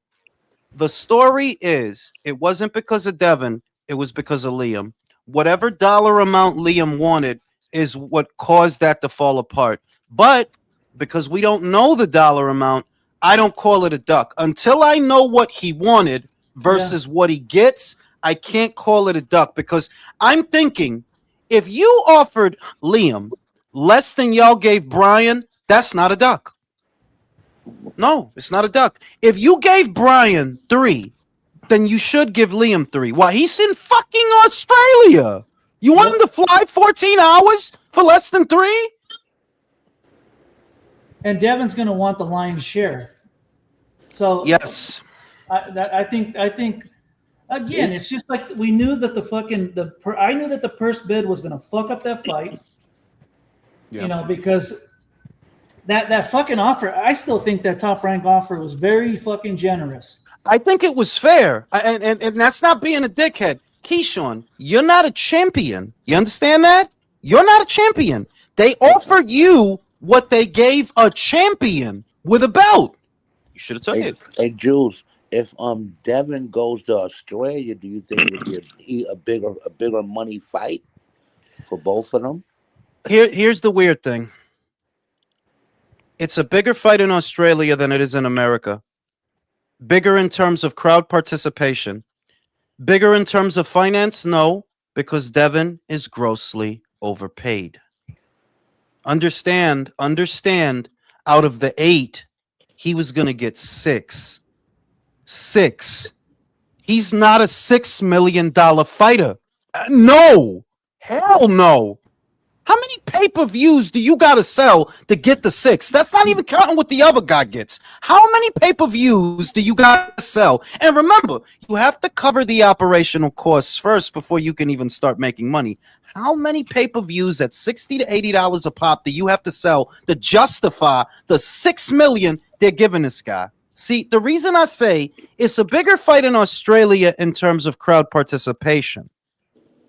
The story is, it wasn't because of Devin, it was because of Liam. Whatever dollar amount Liam wanted is what caused that to fall apart. But because we don't know the dollar amount, I don't call it a duck. Until I know what he wanted versus what he gets, I can't call it a duck, because I'm thinking, if you offered Liam less than y'all gave Brian, that's not a duck. No, it's not a duck. If you gave Brian 3, then you should give Liam 3. Why? He's in fucking Australia. You want him to fly 14 hours for less than 3? And Devin's going to want the lion's share. So yes, I think again, it's just like we knew that I knew that the purse bid was going to fuck up that fight. You know, because that fucking offer, I still think that Top Rank offer was very fucking generous. I think it was fair, and that's not being a dickhead. Keyshawn, you're not a champion. You understand that? You're not a champion. They offered you what they gave a champion with a belt. You should have took it. Hey, Jules, if Devin goes to Australia, do you think it would be a bigger money fight for both of them? Here's the weird thing. It's a bigger fight in Australia than it is in America. Bigger in terms of crowd participation. Bigger in terms of finance? No, because Devin is grossly overpaid. Understand, out of the 8, he was going to get 6. 6. He's not a $6 million fighter. No. Hell no. How many pay-per-views do you got to sell to get the 6? That's not even counting what the other guy gets. How many pay-per-views do you got to sell? And remember, you have to cover the operational costs first before you can even start making money. How many pay-per-views at $60 to $80 a pop do you have to sell to justify the $6 million they're giving this guy? See, the reason I say it's a bigger fight in Australia in terms of crowd participation.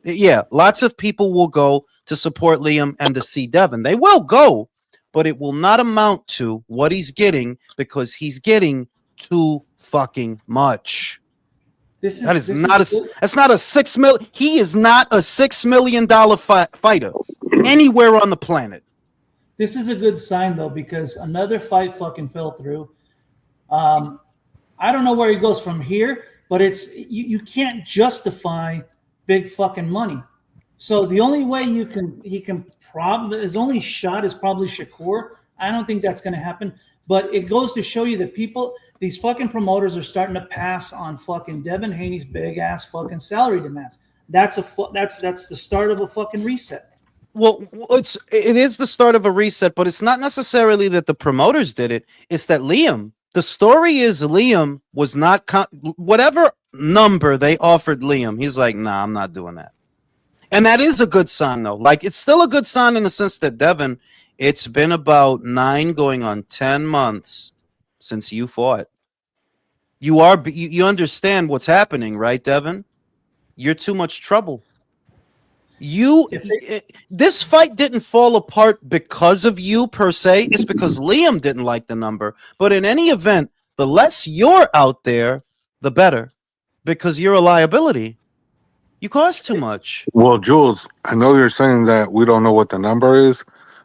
Yeah, lots of people will go to support Liam and to see Devin. They will go, but it will not amount to what he's getting, because he's getting too fucking much. That's not a $6 million. He is not a $6 million fighter anywhere on the planet. This is a good sign, though, because another fight fucking fell through. I don't know where he goes from here, but it's you can't justify big fucking money. So the only way his only shot is probably Shakur. I don't think that's going to happen, but it goes to show you that these fucking promoters are starting to pass on fucking Devin Haney's big ass fucking salary demands. That's the start of a fucking reset. Well, it is the start of a reset, but it's not necessarily that the promoters did it. It's that Liam. The story is Liam was not whatever number they offered Liam. He's like, nah, I'm not doing that. And that is a good sign, though. Like, it's still a good sign in the sense that Devin, it's been about 9 going on 10 months since you fought. You understand what's happening, right, Devin? You're too much trouble. This fight didn't fall apart because of you per se. It's because Liam didn't like the number. But in any event, the less you're out there, the better, because you're a liability. You cost too much. Well, Jules, I know you're saying that we don't know what the number is,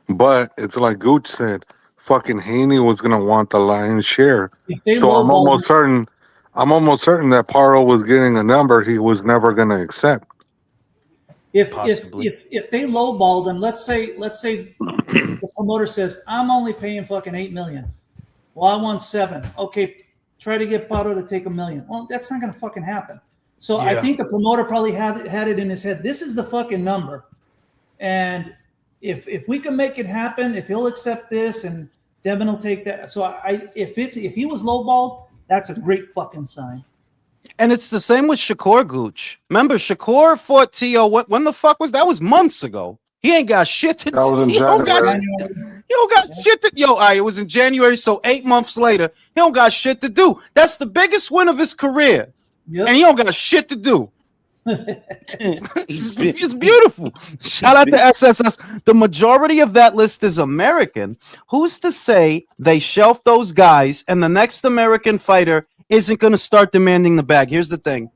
but it's like Gooch said, fucking Haney was gonna want the lion's share. If they So I'm lowball, almost certain that Paro was getting a number he was never gonna accept. Possibly. if they lowballed him, let's say the promoter says, I'm only paying fucking 8 million. Well, I want 7. Okay, try to get Pato to take $1 million. Well, that's not gonna fucking happen. So I Yeah. think the promoter probably had it in his head. This is the fucking number. And if we can make it happen, if he'll accept this and Devin will take that. So if he was lowballed, that's a great fucking sign. And it's the same with Shakur Gooch. Remember, Shakur fought T.O. When the fuck was that? Was months ago. He ain't got shit to do. That was in He don't got, January. he don't got shit to all right, it was in January, so 8 months later, he don't got shit to do. That's the biggest win of his career. Yep. And he don't got shit to do. It's beautiful. Shout out to SSS. The majority of that list is American. Who's to say they shelf those guys and the next American fighter isn't going to start demanding the bag? Here's the thing.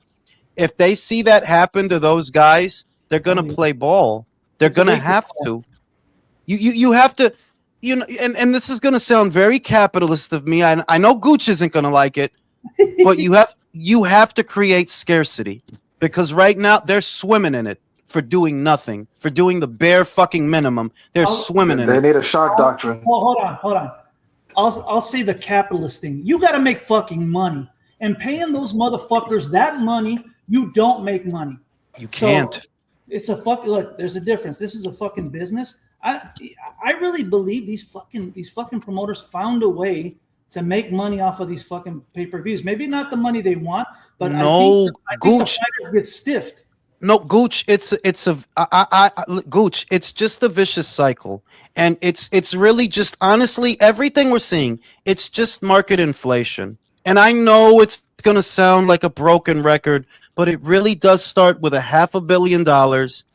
If they see that happen to those guys, they're going to play ball. They're going to have to. You have to, you know, and this is going to sound very capitalist of me. I know Gooch isn't going to like it, but you have to create scarcity, because right now they're swimming in it for doing nothing, for doing the bare fucking minimum. They're swimming in They it. need a shock doctrine. Hold on. I'll say the capitalist thing. You got to make fucking money, and paying those motherfuckers that money, you don't make money. You can't. So it's a fucking look. There's a difference. This is a fucking business. I really believe these fucking promoters found a way to make money off of these fucking pay-per-views. Maybe not the money they want, but No, I think Gooch. the fighters get stiffed. No, Gooch, Gooch, it's just a vicious cycle. And it's really just, honestly, everything we're seeing, it's just market inflation. And I know it's going to sound like a broken record, but it really does start with $500 million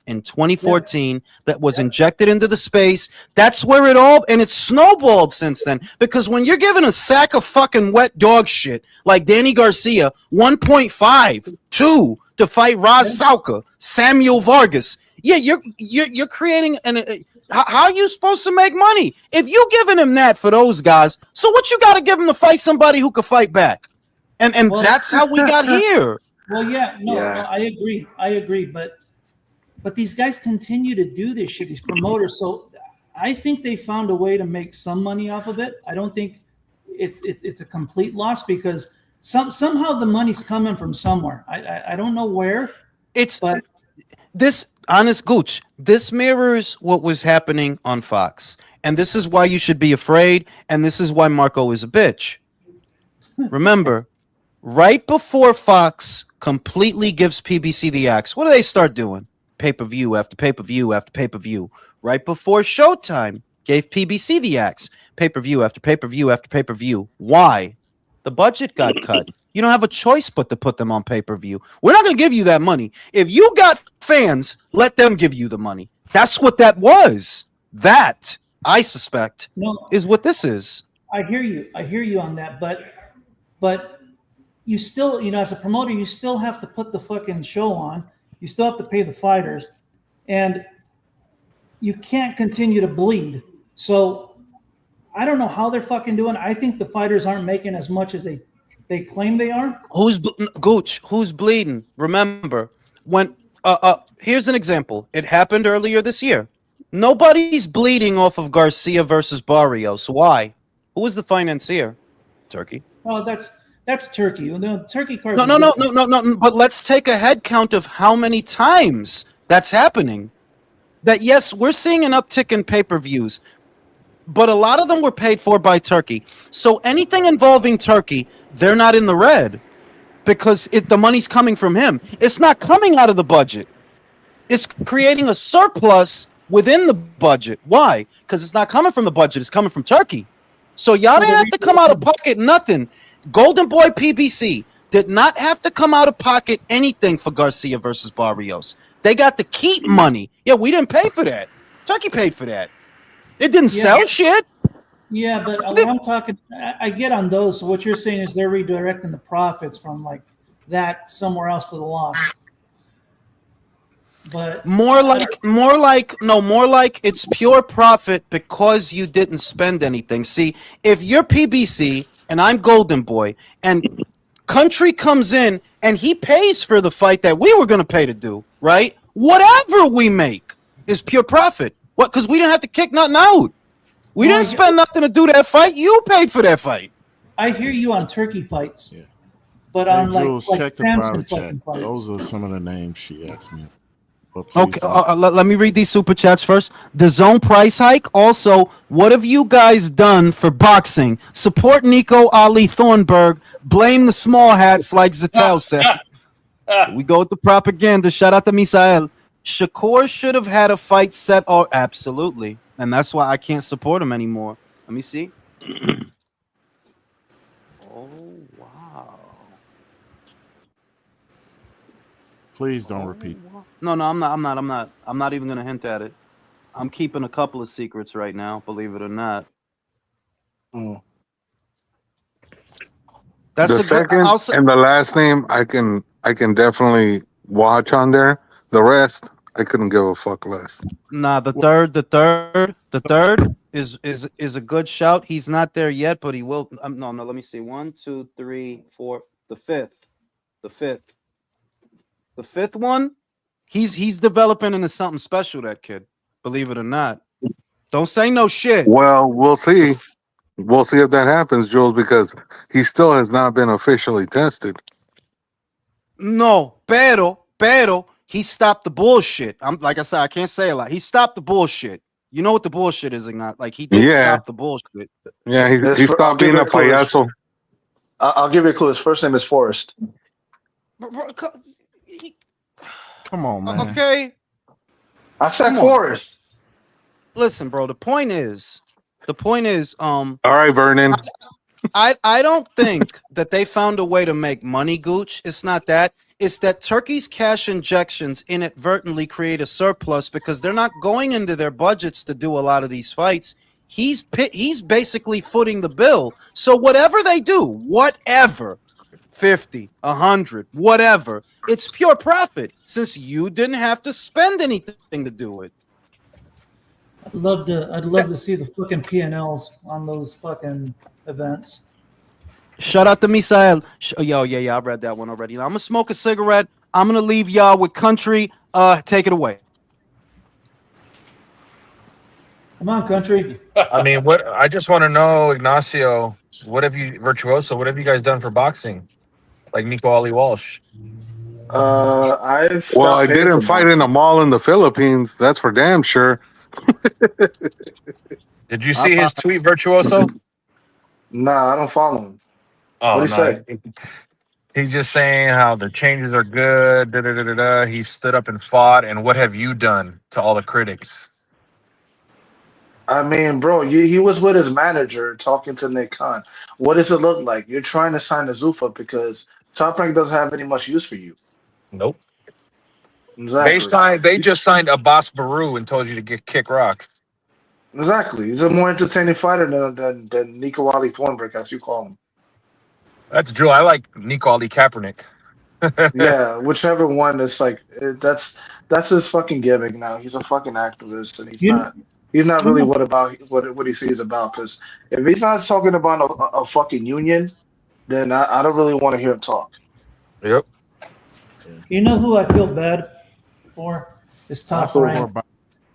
in 2014 that was injected into the space. That's where it all, and it's snowballed since then. Because when you're given a sack of fucking wet dog shit like Danny Garcia, 1.5, 2 to fight Raz Sauka, Samuel Vargas, yeah, you're creating how are you supposed to make money if you giving him that for those guys? So what you got to give him to fight somebody who could fight back? And Well, that's how we got here. Well, no, I agree, but these guys continue to do this shit, these promoters. So I think they found a way to make some money off of it. I don't think it's a complete loss, because somehow the money's coming from somewhere. I don't know where. But This, honest Gooch, this mirrors what was happening on Fox. And this is why you should be afraid. And this is why Marco is a bitch. Remember, right before Fox completely gives PBC the axe, what do they start doing? Pay-per-view after pay-per-view after pay-per-view. Right before Showtime gave PBC the axe, pay-per-view after pay-per-view after pay-per-view. Why? The budget got cut. You don't have a choice but to put them on pay-per-view. We're not going to give you that money. If you got fans, let them give you the money. That's what that was. That, I suspect, is what this is. I hear you on that, but you still, as a promoter, you still have to put the fucking show on. You still have to pay the fighters, and you can't continue to bleed. So I don't know how they're fucking doing. I think the fighters aren't making as much as they claim they are. Gooch, who's bleeding? Remember, when here's an example. It happened earlier this year. Nobody's bleeding off of Garcia versus Barrios. Why? Who was the financier? Turkey. Oh, that's Turkey. Turkey cards. No. But let's take a head count of how many times that's happening. That yes, we're seeing an uptick in pay-per-views, but a lot of them were paid for by Turkey. So anything involving Turkey, they're not in the red, because the money's coming from him. It's not coming out of the budget. It's creating a surplus within the budget. Why? Because it's not coming from the budget. It's coming from Turkey. So y'all didn't have to come out of pocket nothing. Golden Boy PBC did not have to come out of pocket anything for Garcia versus Barrios. They got to keep money. Yeah, we didn't pay for that. Turkey paid for that. It didn't sell shit. Yeah, but what I'm talking, I get on those. So what you're saying is they're redirecting the profits from like that somewhere else for the loss. But more like it's pure profit because you didn't spend anything. See, if you're PBC and I'm Golden Boy and Country comes in and he pays for the fight that we were going to pay to do, right? Whatever we make is pure profit. What? Because we didn't have to kick nothing out. We didn't spend nothing to do that fight. You paid for that fight. I hear you on Turkey fights. Yeah. But Hey, on Jules, like check the Samson private chat. fucking fights. Those are some of the names she asked me. But please Okay, don't. let me read these super chats first. The zone price hike. Also, what have you guys done for boxing? Support Nico Ali Thornburg. Blame the small hats, like Zattel said. We go with the propaganda. Shout out to Misael. Shakur should have had a fight set. Oh, absolutely, and that's why I can't support him anymore. Let me see. Oh wow. Please don't repeat. No, I'm not even gonna hint at it. I'm keeping a couple of secrets right now, believe it or not. That's The second and the last name I can definitely watch on there. The rest I couldn't give a fuck less. Nah, the third is a good shout. He's not there yet, but he will. No, let me see. 1, 2, 3, 4. The fifth one. He's developing into something special. That kid, believe it or not. Don't say no shit. Well, we'll see. We'll see if that happens, Jules, because he still has not been officially tested. No, pero he stopped the bullshit. I'm like I said, I can't say a lot. He stopped the bullshit. You know what the bullshit is, Ignat? Like he did stop the bullshit. Yeah, he stopped being a payaso. I'll give you a clue. His first name is Forrest. Come on, man. Okay. I said Forrest. Listen, bro. The point is, all right, Vernon. I don't think that they found a way to make money, Gooch. It's not that. It's that Turkey's cash injections inadvertently create a surplus because they're not going into their budgets to do a lot of these fights. He's basically footing the bill. So whatever they do, whatever, 50, 100, whatever, it's pure profit since you didn't have to spend anything to do it. I'd love to see the fucking P&Ls on those fucking events. Shout out to Misael. Yo, yeah, I read that one already. Now, I'm gonna smoke a cigarette. I'm gonna leave y'all with Country. Take it away. Come on, Country. I mean, what I just want to know, Ignacio, what have you guys done for boxing? Like Nico Ali Walsh. I didn't fight in a mall in the Philippines. That's for damn sure. Did you see his tweet, Virtuoso? Nah, I don't follow him. Oh, What did he say? He's just saying how the changes are good. Da, da, da, da, da. He stood up and fought. And what have you done to all the critics? I mean, bro, he was with his manager talking to Nick Khan. What does it look like? You're trying to sign a Zuffa because Top Rank doesn't have any much use for you. Nope. Exactly. They just signed Abbas Baru and told you to kick rocks. Exactly. He's a more entertaining fighter than Nico Ali Thornburg, as you call him. That's Joe. I like Nico Ali Kaepernick. Yeah, whichever one is like that's his fucking gimmick now. He's a fucking activist, and he's not really what he sees about. Because if he's not talking about a fucking union, then I don't really want to hear him talk. Yep. You know who I feel bad for? Is Top Rank.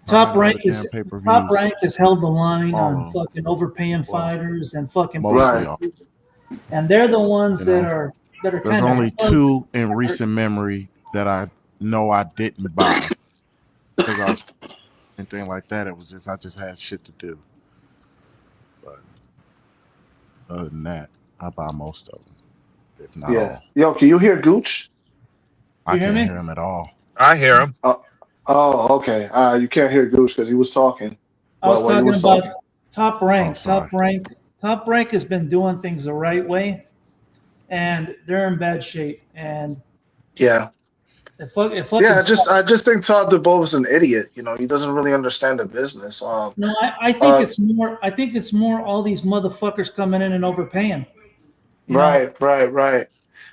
Top Rank has held the line on fucking overpaying fighters and fucking and they're the ones that are There's only two in recent memory that I know I didn't buy because I was anything like that. It was just I just had shit to do. But other than that, I buy most of them, if not all. Yo, can you hear Gooch? I can't hear him at all. I hear him. Oh, okay. You can't hear Gooch because he was talking. I was talking about Top Rank. Top Rank has been doing things the right way, and they're in bad shape. And Yeah. it fucking I sucks. just think Todd DeBow is an idiot. You know, he doesn't really understand the business. No, I think it's more. I think it's more all these motherfuckers coming in and overpaying. You know, right.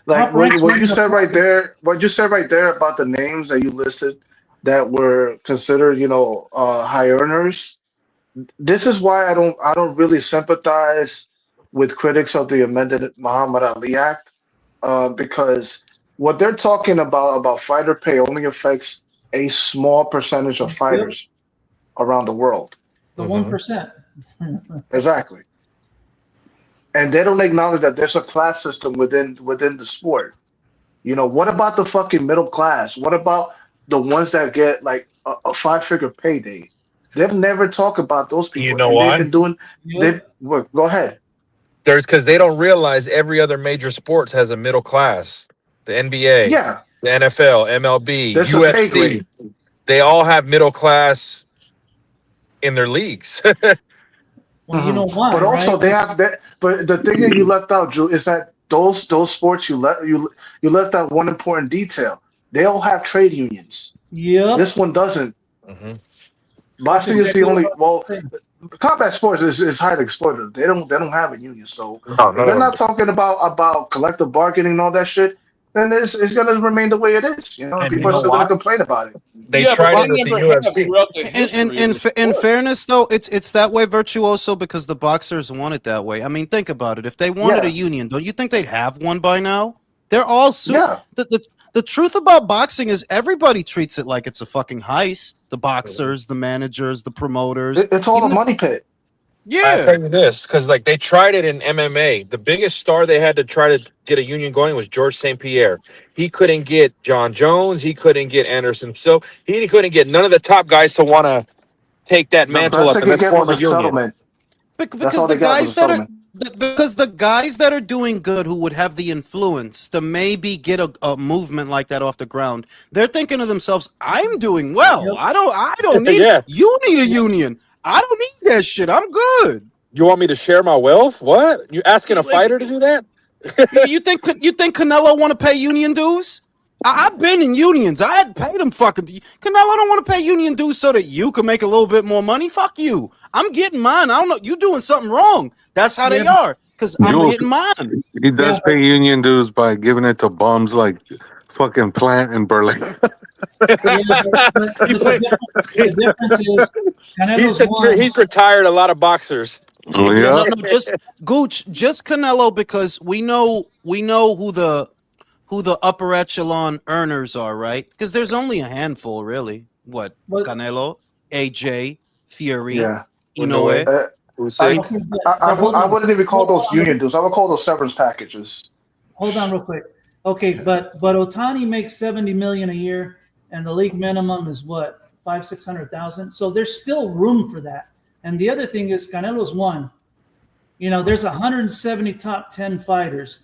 Like Top Rank's what you running a said right fucking- there, what you said right there about the names that you listed that were considered, high earners. This is why I don't really sympathize with critics of the amended Muhammad Ali Act, because what they're talking about fighter pay only affects a small percentage of fighters around the world. The 1%. Exactly. And they don't acknowledge that there's a class system within the sport. You know, what about the fucking middle class? What about the ones that get like a 5-figure payday? They've never talked about those people. You know and why? they've been doing go ahead. There's because they don't realize every other major sports has a middle class. The NBA, Yeah. the NFL, MLB, There's a pay UFC. grade. They all have middle class in their leagues. Well, you know why, But also right? they have that. But the thing that you left out, Drew, is that those sports you left out one important detail. They all have trade unions. Yep. This one doesn't. Boxing That's is the exactly only. what Well, combat sports is highly exploited. They don't have a union. So No, if they're no. not talking about collective bargaining and all that shit, then it's gonna remain the way it is. You know, And people you are know still gonna why? complain about it. They Yeah, but tried they it with the never have UFC. throughout the history of the In sport. fairness, though, it's that way, Virtuoso, because the boxers want it that way. I mean, think about it. If they wanted a Yeah. union, don't you think they'd have one by now? They're all Yeah. the truth about boxing is everybody treats it like it's a fucking heist. The boxers, the managers, the promoters. It's all Even a money pit. I yeah. tell you this, because like they tried it in MMA. The biggest star they had to try to get a union going was George St. Pierre. He couldn't get John Jones. He couldn't get Anderson. So he couldn't get none of the top guys to want to take that The mantle best up they and could let's get form was a a union. settlement. That's Because all the they got was guys a that are settlement. because the guys that are doing good who would have the influence to maybe get a movement like that off the ground, they're thinking to themselves, I'm doing well. Yep. I don't need Yeah. you need a union. I don't need that shit. I'm good. You want me to share my wealth? What? You asking a Like, fighter to do that? you think Canelo want to pay union dues? I've been in unions. I had paid them fucking. Canelo don't want to pay union dues so that you can make a little bit more money. Fuck you. I'm getting mine. I don't know. You doing something wrong. That's how they are. Because I'm Jules, getting mine. he does pay union dues by giving it to bums like fucking Plant and Berlin. Yeah, but the difference is Canelo's won. He's retired a lot of boxers. Oh, yeah. No, just Gooch, just Canelo, because we know who the upper echelon earners are, right? Because there's only a handful, really. What? But- Canelo, AJ, Fury, Yeah. Inoue. I wouldn't even call those union dues. I would call those severance packages. Hold on real quick. Okay, but Otani makes 70 million a year, and the league minimum is what, 500,000-600,000. So there's still room for that. And the other thing is Canelo's won. You know, there's 170 top 10 fighters,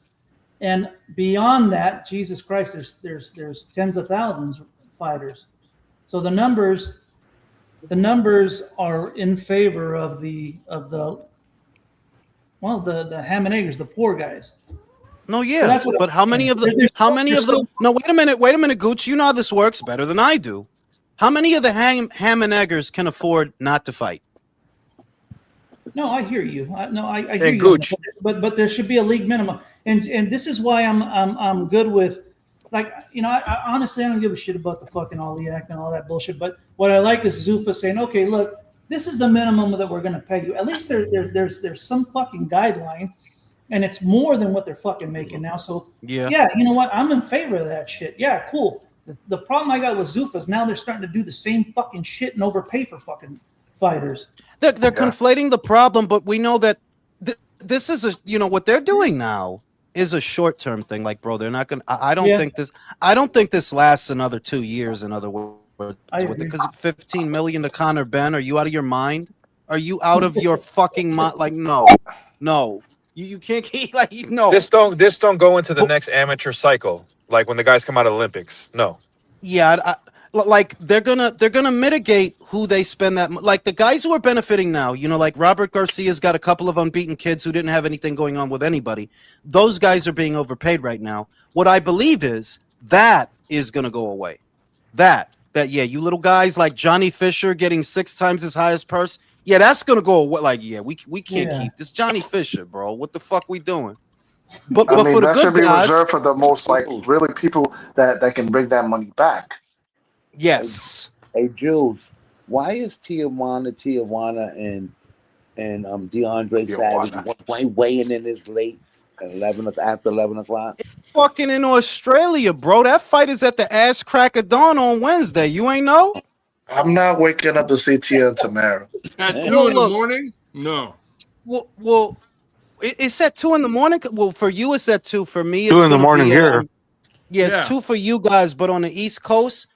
and beyond that, Jesus Christ, there's tens of thousands of fighters. So the numbers are in favor of the ham and eggers, the poor guys. No, So yeah, that's what but I'm how many saying. of the There's how still- many there's of the still- no? Wait a minute, Gooch. You know how this works better than I do. How many of the ham and eggers can afford not to fight? No, I hear you. I hear Hey, you. Gooch. But there should be a league minimum, and this is why I'm good with, like, you know, I honestly I don't give a shit about the fucking Ali Act and all that bullshit. But what I like is Zuffa saying, okay, look, this is the minimum that we're going to pay you. At least there's some fucking guideline, and it's more than what they're fucking making now. So yeah, you know what? I'm in favor of that shit. Yeah, cool. The problem I got with Zuffa is now they're starting to do the same fucking shit and overpay for fucking fighters. They're conflating the problem, but we know that this is what they're doing now is a short-term thing. Like, bro, they're not gonna. I don't think this lasts another 2 years. In other words, because 15 million to Conor Ben. Are you out of your mind? Are you out of your fucking mind? Like, no. You can't keep like no. This don't go into the next amateur cycle, like when the guys come out of the Olympics. No. Yeah, like they're gonna mitigate who they spend that like the guys who are benefiting now, you know, like Robert Garcia's got a couple of unbeaten kids who didn't have anything going on with anybody. Those guys are being overpaid right now. What I believe is that is going to go away. That yeah, you little guys like Johnny Fisher getting 6 times his highest purse. Yeah, that's going to go away. Like, yeah, we can't keep this Johnny Fisher, bro. What the fuck we doing? But I mean, for the that should good be guys, reserved for the most like Jules. really people that can bring that money back. yes. Hey, Jules, why is Tijuana and DeAndre Savage weighing in this late at after 11 o'clock? Fucking in Australia, bro. That fight is at the ass crack of dawn on Wednesday. You ain't know? I'm not waking up to see Tia and Tamara. At Yeah. 2 Well, in the look. morning? No. Well, it's at 2 in the morning. Well, for you, it's at 2. For me, 2 it's in the gonna morning be here. yeah, it's Yeah. 2 for you guys, but on the East Coast,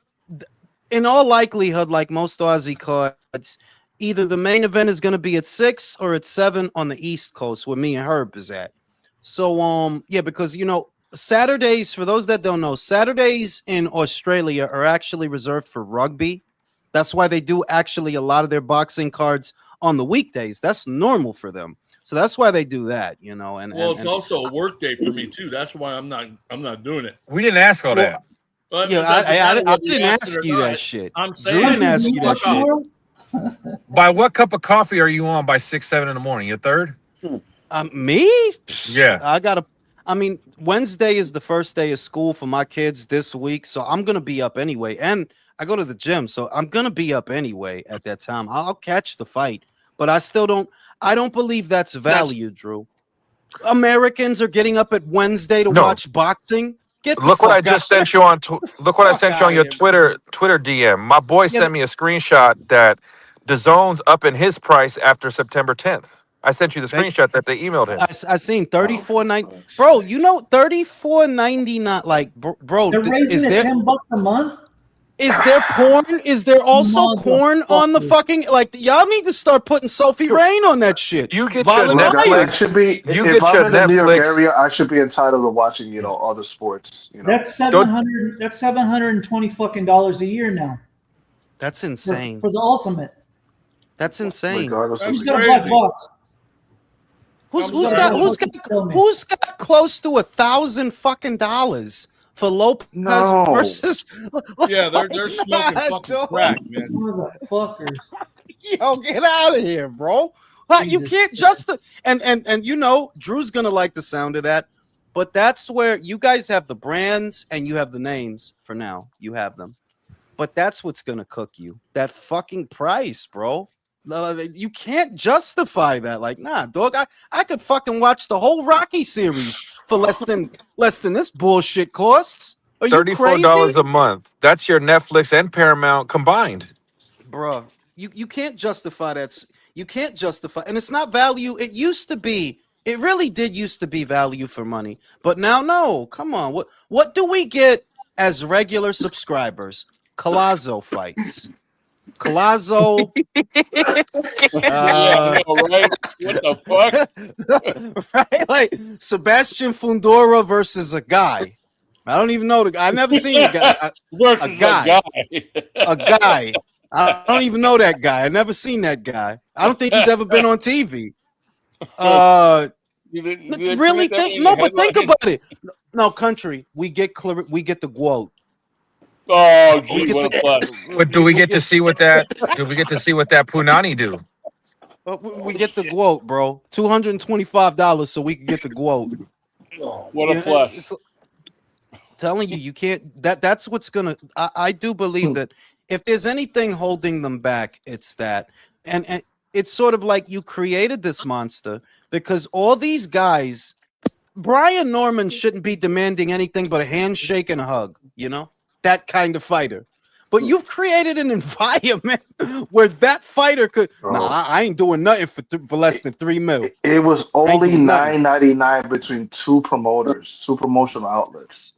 in all likelihood, like most Aussie cards, either the main event is gonna be at 6 or at 7 on the East Coast, where me and Herb is at. So yeah, because you know, Saturdays, for those that don't know, Saturdays in Australia are actually reserved for rugby. That's why they do actually a lot of their boxing cards on the weekdays. That's normal for them. So that's why they do that, you know. Well, it's also a work day for me too. That's why I'm not doing it. We didn't ask all well, that. But yeah, it doesn't matter I whether you didn't asked it ask or you not. that shit. I'm Drew saying didn't ask you that shit. By what cup of coffee are you on by 6, 7 in the morning? Your third? Me? Yeah. I mean, Wednesday is the first day of school for my kids this week, so I'm gonna be up anyway. And I go to the gym, so I'm gonna be up anyway at that time. I'll catch the fight, but I don't believe that's value, Drew. Americans are getting up at Wednesday to No. watch boxing. Get the Look what I fuck out. just sent you on. Look what I Fuck sent you on outta your here, Twitter DM. My boy Yeah, sent me a screenshot that the zone's up in his price after September 10th. I sent you the they, screenshot that they emailed him. I seen Oh, 34.90. Bro, you know 34.99. Like, bro, They're raising is it there $10 a month. is there porn? Is there also corn on the Motherfucker. fucking like? Y'all need to start putting Sophie Rain on that shit. You get your Violent look, it should Nights. Netflix. be You if get I'm your in the New York Netflix. area, I should be entitled to watching, you know, other sports. You know, That's 700. That's $720 fucking dollars a year now That's for insane. the ultimate. That's insane. regardless That's of Who's got a black crazy. box? Who's I'm sorry. who's got close to $1,000 fucking dollars for Lopez No. versus? Yeah, they're smoking Nah, fucking dog. crack, man. Motherfuckers. Yo, get out of here, bro. You Jesus can't just and you know Drew's gonna like the sound of that, but that's where you guys have the brands and you have the names for now. You have them, but that's what's gonna cook you. That fucking price, bro. No, you can't justify that. Like, nah, dog. I could fucking watch the whole Rocky series for less than this bullshit costs. Are you $34 crazy? a month. That's your Netflix and Paramount combined. Bruh, you can't justify that. You can't justify, and it's not value. It used to be. It really did used to be value for money, but now no. Come on, what do we get as regular subscribers? Colazo fights. Colazo. Yeah, I know, right? What the fuck? Right, like Sebastian Fundora versus a guy. I don't even know the guy. I've never seen a guy. Versus a guy. A guy. I don't even know that guy. I never seen that guy. I don't think he's ever been on TV. Really think no, but think about it. No, country. We get the quote. Oh, gee, what a plus. But do we get to see what that? Do we get to see what that Punani do? We get the quote, bro. $225 so we can get the quote. What a plus. Telling you can't. That's what's gonna. I do believe that if there's anything holding them back, it's that. And it's sort of like you created this monster because all these guys, Brian Norman shouldn't be demanding anything but a handshake and a hug, you know, that kind of fighter. But you've created an environment where that fighter could. Nah, I ain't doing nothing for less than $3 million. It was only $9.99 between two promoters, two promotional outlets.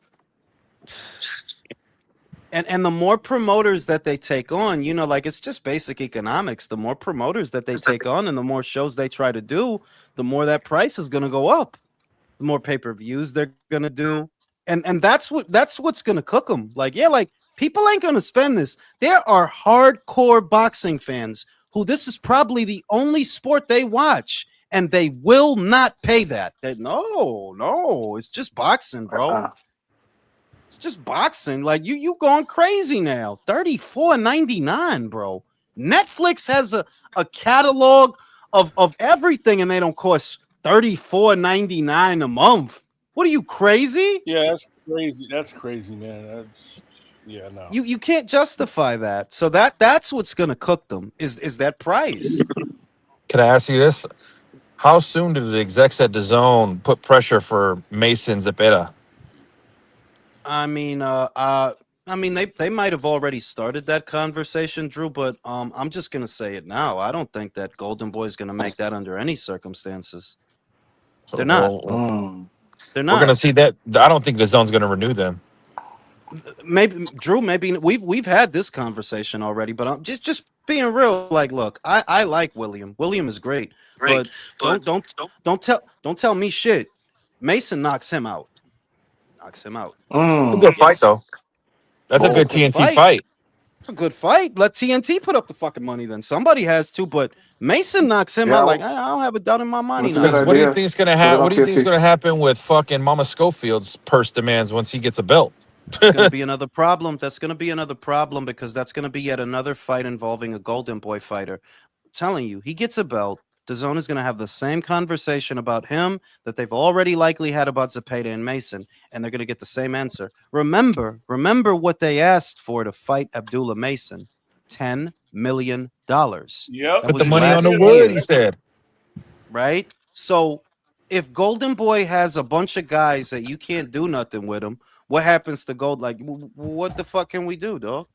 And the more promoters that they take on, you know, like it's just basic economics. The more promoters that they take on and the more shows they try to do, the more that price is going to go up. The more pay-per-views they're going to do. and that's what's gonna cook them. Like, yeah, like people ain't gonna spend this. There are hardcore boxing fans who this is probably the only sport they watch, and they will not pay that. No, it's just boxing, bro. It's just boxing. Like you going crazy now. $34.99, bro. Netflix has a catalog of everything, and they don't cost $34.99 a month. What are you, crazy? Yeah, that's crazy. That's crazy, man. No. You can't justify that. So that's what's gonna cook them is that price. Can I ask you this? How soon did the execs at DAZN put pressure for Mason Zepeda? I mean, they might have already started that conversation, Drew, but I'm just gonna say it now. I don't think that Golden Boy is gonna make that under any circumstances. So They're not. They're not. We're gonna see that. I don't think DAZN's gonna renew them. Maybe Drew. Maybe we've had this conversation already, but I'm just being real. Like, look, I like William. William is great, but don't tell me shit. Mason knocks him out. Knocks him out. It's a good fight though. That's a good TNT fight. It's a good fight. Let TNT put up the fucking money then. Somebody has to, but Mason knocks him out. Like, I don't have a doubt in my mind. What do you think is gonna happen? What do you think is gonna happen with fucking Mama Schofield's purse demands once he gets a belt? It's gonna be another problem. That's gonna be another problem because that's gonna be yet another fight involving a Golden Boy fighter. I'm telling you, he gets a belt. DAZN is gonna have the same conversation about him that they've already likely had about Zepeda and Mason, and they're gonna get the same answer. Remember what they asked for to fight Abdullah Mason. $10 million. Yep. Put the money on the wood, he said. Right? So if Golden Boy has a bunch of guys that you can't do nothing with them, what happens to Gold? Like, what the fuck can we do, dog?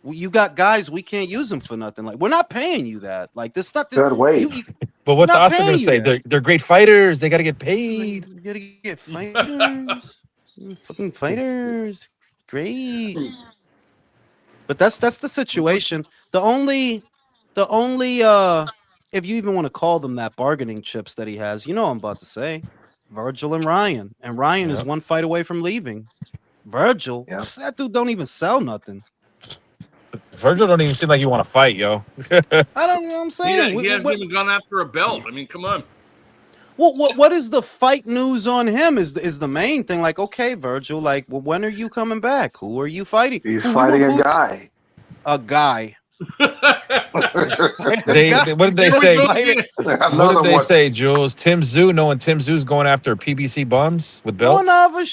You got guys, we can't use them for nothing. Like, we're not paying you that. Like, this stuff. But what's Austin gonna say? They're great fighters. They got to get paid. You gotta get fighters. Fucking fighters. Great. But that's the situation. The only if you even want to call them that, bargaining chips that he has, you know what I'm about to say. Virgil and Ryan. And Ryan is one fight away from leaving. Virgil, that dude don't even sell nothing. Virgil don't even seem like you want to fight, yo. I don't know what I'm saying. He hasn't even gone after a belt. I mean, come on. What is the fight news on him is the main thing. Like, okay, Virgil, like, well, when are you coming back? Who are you fighting? He's fighting a guy. A guy. What did they say? What did they say, Jules? Tim Tszyu, knowing Tim Tszyu's going after PBC bums with belts? No other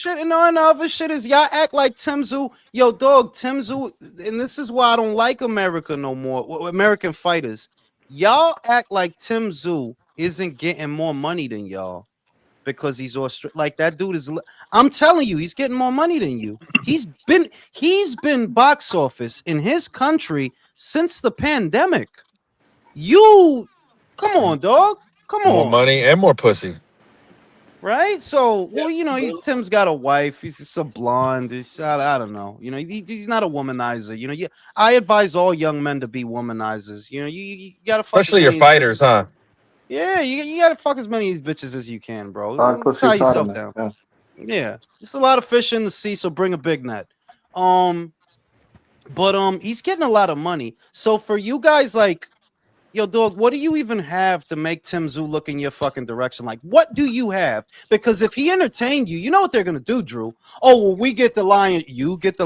shit is y'all act like Tim Tszyu. Yo, dog, Tim Tszyu, and this is why I don't like America no more. American fighters. Y'all act like Tim Tszyu isn't getting more money than y'all because he's like that dude is. I'm telling you, he's getting more money than you. He's been box office in his country since the pandemic. You, come on, dog. Come on. More money and more pussy. Right? So, well, you know, Tim's got a wife. He's just a blonde. I don't know. You know, he's not a womanizer. You know, I advise all young men to be womanizers. You know, you got to fuck. Especially your fighters, huh? Yeah, you got to fuck as many of these bitches as you can, bro. Tie yourself down. Yeah. Just a lot of fish in the sea, so bring a big net. But he's getting a lot of money. So for you guys, like, yo, dog, what do you even have to make Tim Tszyu look in your fucking direction? Like, what do you have? Because if he entertained you, you know what they're going to do, Drew? Oh, well, you get the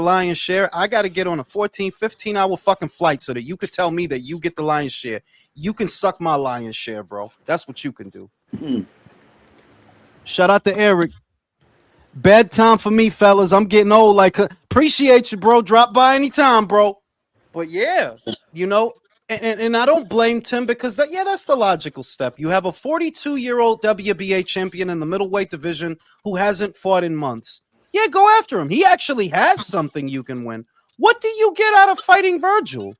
lion's share. I got to get on a 14, 15-hour fucking flight so that you could tell me that you get the lion's share. You can suck my lion's share, bro. That's what you can do. Shout out to Eric. Bad time for me, fellas. I'm getting old. Like, appreciate you, bro. Drop by anytime, bro. But yeah, you know, and I don't blame Tim because that's the logical step. You have a 42-year-old WBA champion in the middleweight division who hasn't fought in months. Yeah, go after him. He actually has something you can win. What do you get out of fighting Virgil?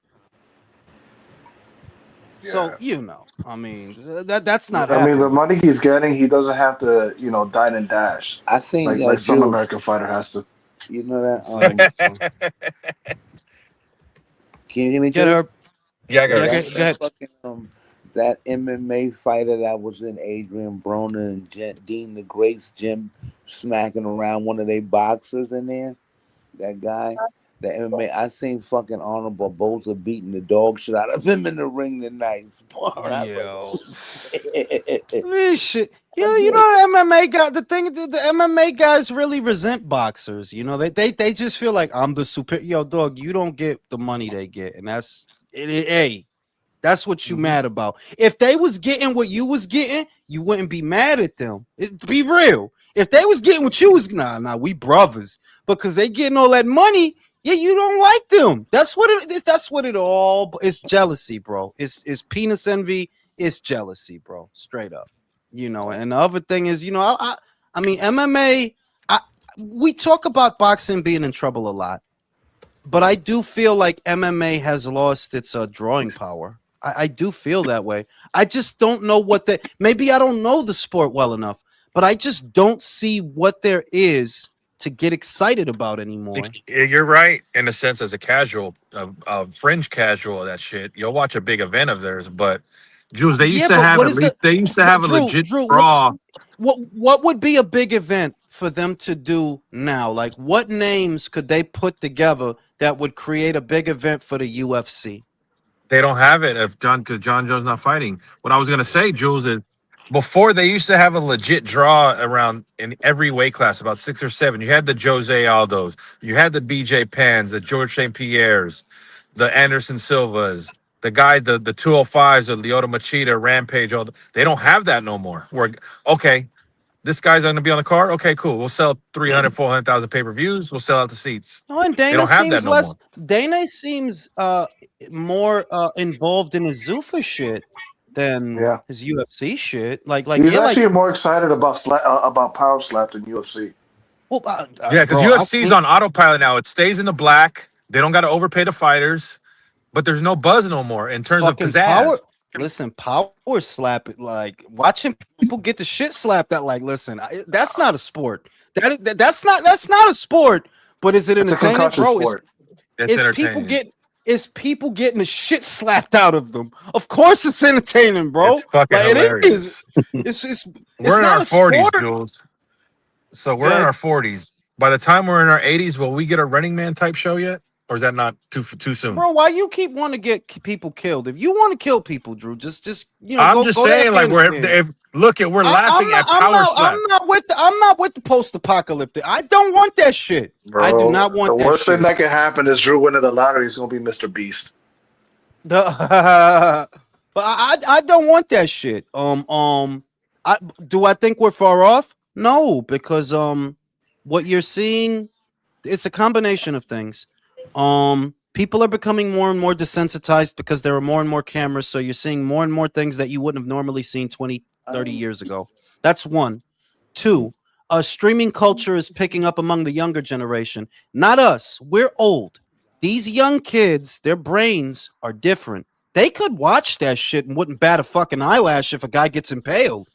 Yeah. So, you know, I mean, that's not happening. I mean, the money he's getting, he doesn't have to, you know, dine and dash. I seen like some American fighter has to. You know that? Can you hear me? Get her. Yeah, I got it. that MMA fighter that was in Adrian Broner and Dean the Great's gym smacking around one of their boxers in there? That guy, the MMA. I seen fucking Arnold Barboza beating the dog shit out of him in the ring tonight. Yo. This shit. You know, MMA guy. The thing, the MMA guys really resent boxers. You know, they just feel like I'm the superior. Yo, dog, you don't get the money they get, and that's hey, that's what you mad about. If they was getting what you was getting, you wouldn't be mad at them. Be real. If they was getting what you was, nah, we brothers, because they getting all that money. Yeah, you don't like them. That's what it is. That's what it all. It's jealousy, bro. It's penis envy. It's jealousy, bro. Straight up. You know, and the other thing is, you know, I mean, MMA. We talk about boxing being in trouble a lot, but I do feel like MMA has lost its drawing power. I do feel that way. I just don't know what maybe I don't know the sport well enough, but I just don't see what there is to get excited about anymore. You're right in a sense, as a casual, a fringe casual of that shit. You'll watch a big event of theirs, but Jules, they used to have at least they used to have a legit draw. What would be a big event for them to do now? Like, what names could they put together that would create a big event for the UFC? They don't have it because John Jones not fighting. What I was gonna say, Jules, is before they used to have a legit draw around in every weight class, about 6 or 7. You had the Jose Aldos, you had the BJ Penns, the George St. Pierre's, the Anderson Silvas, the guy, the 205s, or Lyoto Machida, Rampage. They don't have that no more. Okay, this guy's going to be on the card. Okay, cool. We'll sell 300, 400,000 pay-per-views. We'll sell out the seats. Oh, and Dana seems less. Dana seems more involved in his Zuffa shit than his UFC shit. Like he's actually more excited about Power Slap than UFC. Well, yeah, because UFC's on autopilot now. It stays in the black. They don't got to overpay the fighters, but there's no buzz no more in terms of pizzazz. Power slap it, like watching people get the shit slapped out. Like, listen, that's not a sport. That's not a sport. But is it entertaining, bro? It's people getting the shit slapped out of them. Of course, it's entertaining, bro. It's fucking hilarious. We're in our 40s, Jules. So we're in our 40s. By the time we're in our 80s, will we get a Running Man type show yet? Or is that not too soon? Bro, why you keep wanting to get people killed? If you want to kill people, Drew, just you know, I'm just saying, like we're laughing at Power Slap. I'm not with the post-apocalyptic. I don't want that shit. Bro, I do not want that shit. The worst thing that can happen is Drew winning the lottery is going to be Mr. Beast. But I don't want that shit. Do I think we're far off? No, because what you're seeing, it's a combination of things. People are becoming more and more desensitized because there are more and more cameras, so you're seeing more and more things that you wouldn't have normally seen 20, 30 years ago. That's one. Two, streaming culture is picking up among the younger generation. Not us. We're old. These young kids, their brains are different. They could watch that shit and wouldn't bat a fucking eyelash if a guy gets impaled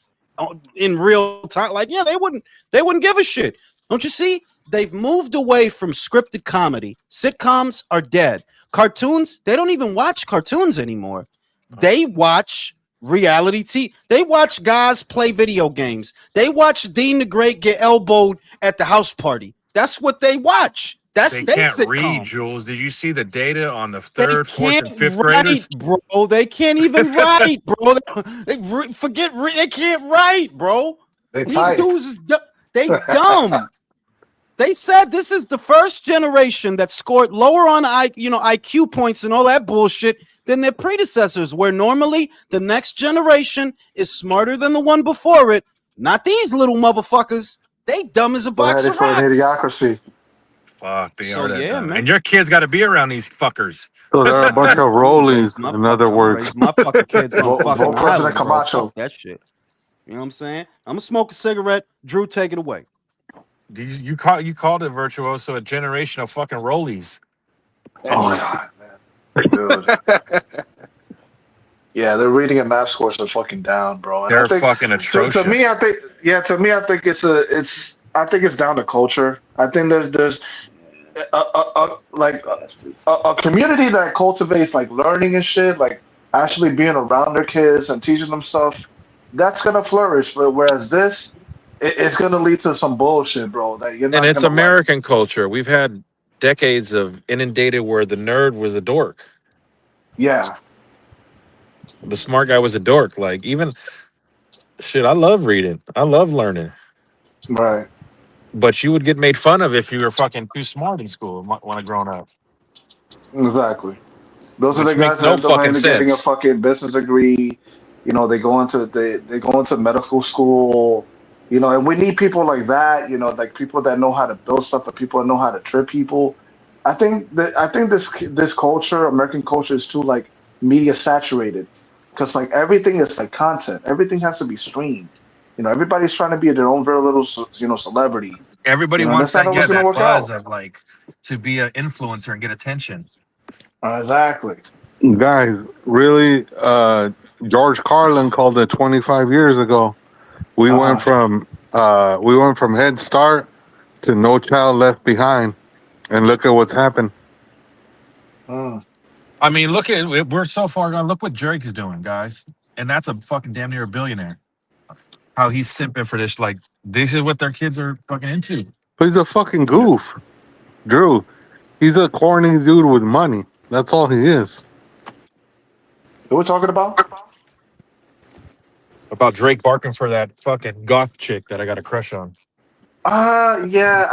in real time. Like, yeah, they wouldn't give a shit. Don't you see? They've moved away from scripted comedy. Sitcoms are dead. Cartoons, they don't even watch cartoons anymore. They watch reality TV. They watch guys play video games. They watch Dean the Great get elbowed at the house party. That's what they watch. They can't read, Jules. Did you see the data on the third, fourth, and fifth graders? Bro, they can't even write, bro. They can't write, bro. These dudes they dumb. They said this is the first generation that scored lower on IQ points and all that bullshit than their predecessors, where normally the next generation is smarter than the one before it. Not these little motherfuckers. They dumb as a box of rocks. Idiocracy. Fuck, they are that dumb. And your kids got to be around these fuckers. So they're a bunch of rollies, in other words. My fucking kids on fucking President Camacho. That shit. You know what I'm saying? I'm going to smoke a cigarette. Drew, take it away. You called it Virtuoso, a generation of fucking rollies. Oh my god, man, dude. Yeah, their reading and math scores are fucking down, bro. And they're fucking atrocious. To me, I think it's down to culture. I think there's a community that cultivates like learning and shit. Like actually being around their kids and teaching them stuff, that's gonna flourish. But whereas this, it's gonna lead to some bullshit, bro, that you're And not it's gonna like. American culture. We've had decades of inundated where the nerd was a dork. Yeah, The smart guy was a dork. Like even shit, I love reading. I love learning. right. But you would get made fun of if you were fucking too smart in school when I grown up, Exactly. Those are the which makes guys no that don't fucking end up getting a sense. fucking business degree. They go into medical school. And we need people like that. Like people that know how to build stuff and people that know how to trip people. I think this culture, American culture, is too like media saturated because like everything is like content. Everything has to be streamed. Everybody's trying to be their own very little celebrity. Everybody And wants that's not that, always yeah, going to that work buzz out. of like to be an influencer and get attention. Exactly. Guys, really, George Carlin called it 25 years ago. We went Uh from Head Start to No Child Left Behind, and look at what's happened. huh. I mean, look at we're so far gone. Look what Drake is doing, guys, and that's a fucking damn near a billionaire. How he's simping for this, like this is what their kids are fucking into. But he's a fucking goof, Drew. He's a corny dude with money. That's all he is. Who we talking about? About Drake barking for that fucking goth chick that I got a crush on. Yeah.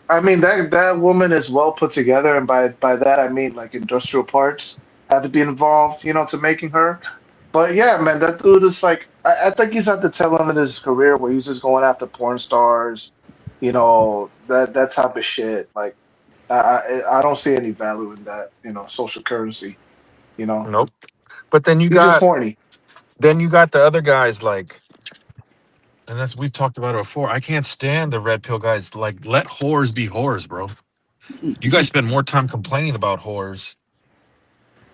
I mean that woman is well put together, and by that I mean like industrial parts have to be involved, to making her. But yeah, man, that dude is like I think he's at the tail end of his career where he's just going after porn stars, that type of shit. Like I don't see any value in that, social currency. You know, Nope. But he's just horny. then you got the other guys like, and that's we've talked about it before. I can't stand the red pill guys. Like, let whores be whores, bro. You guys spend more time complaining about whores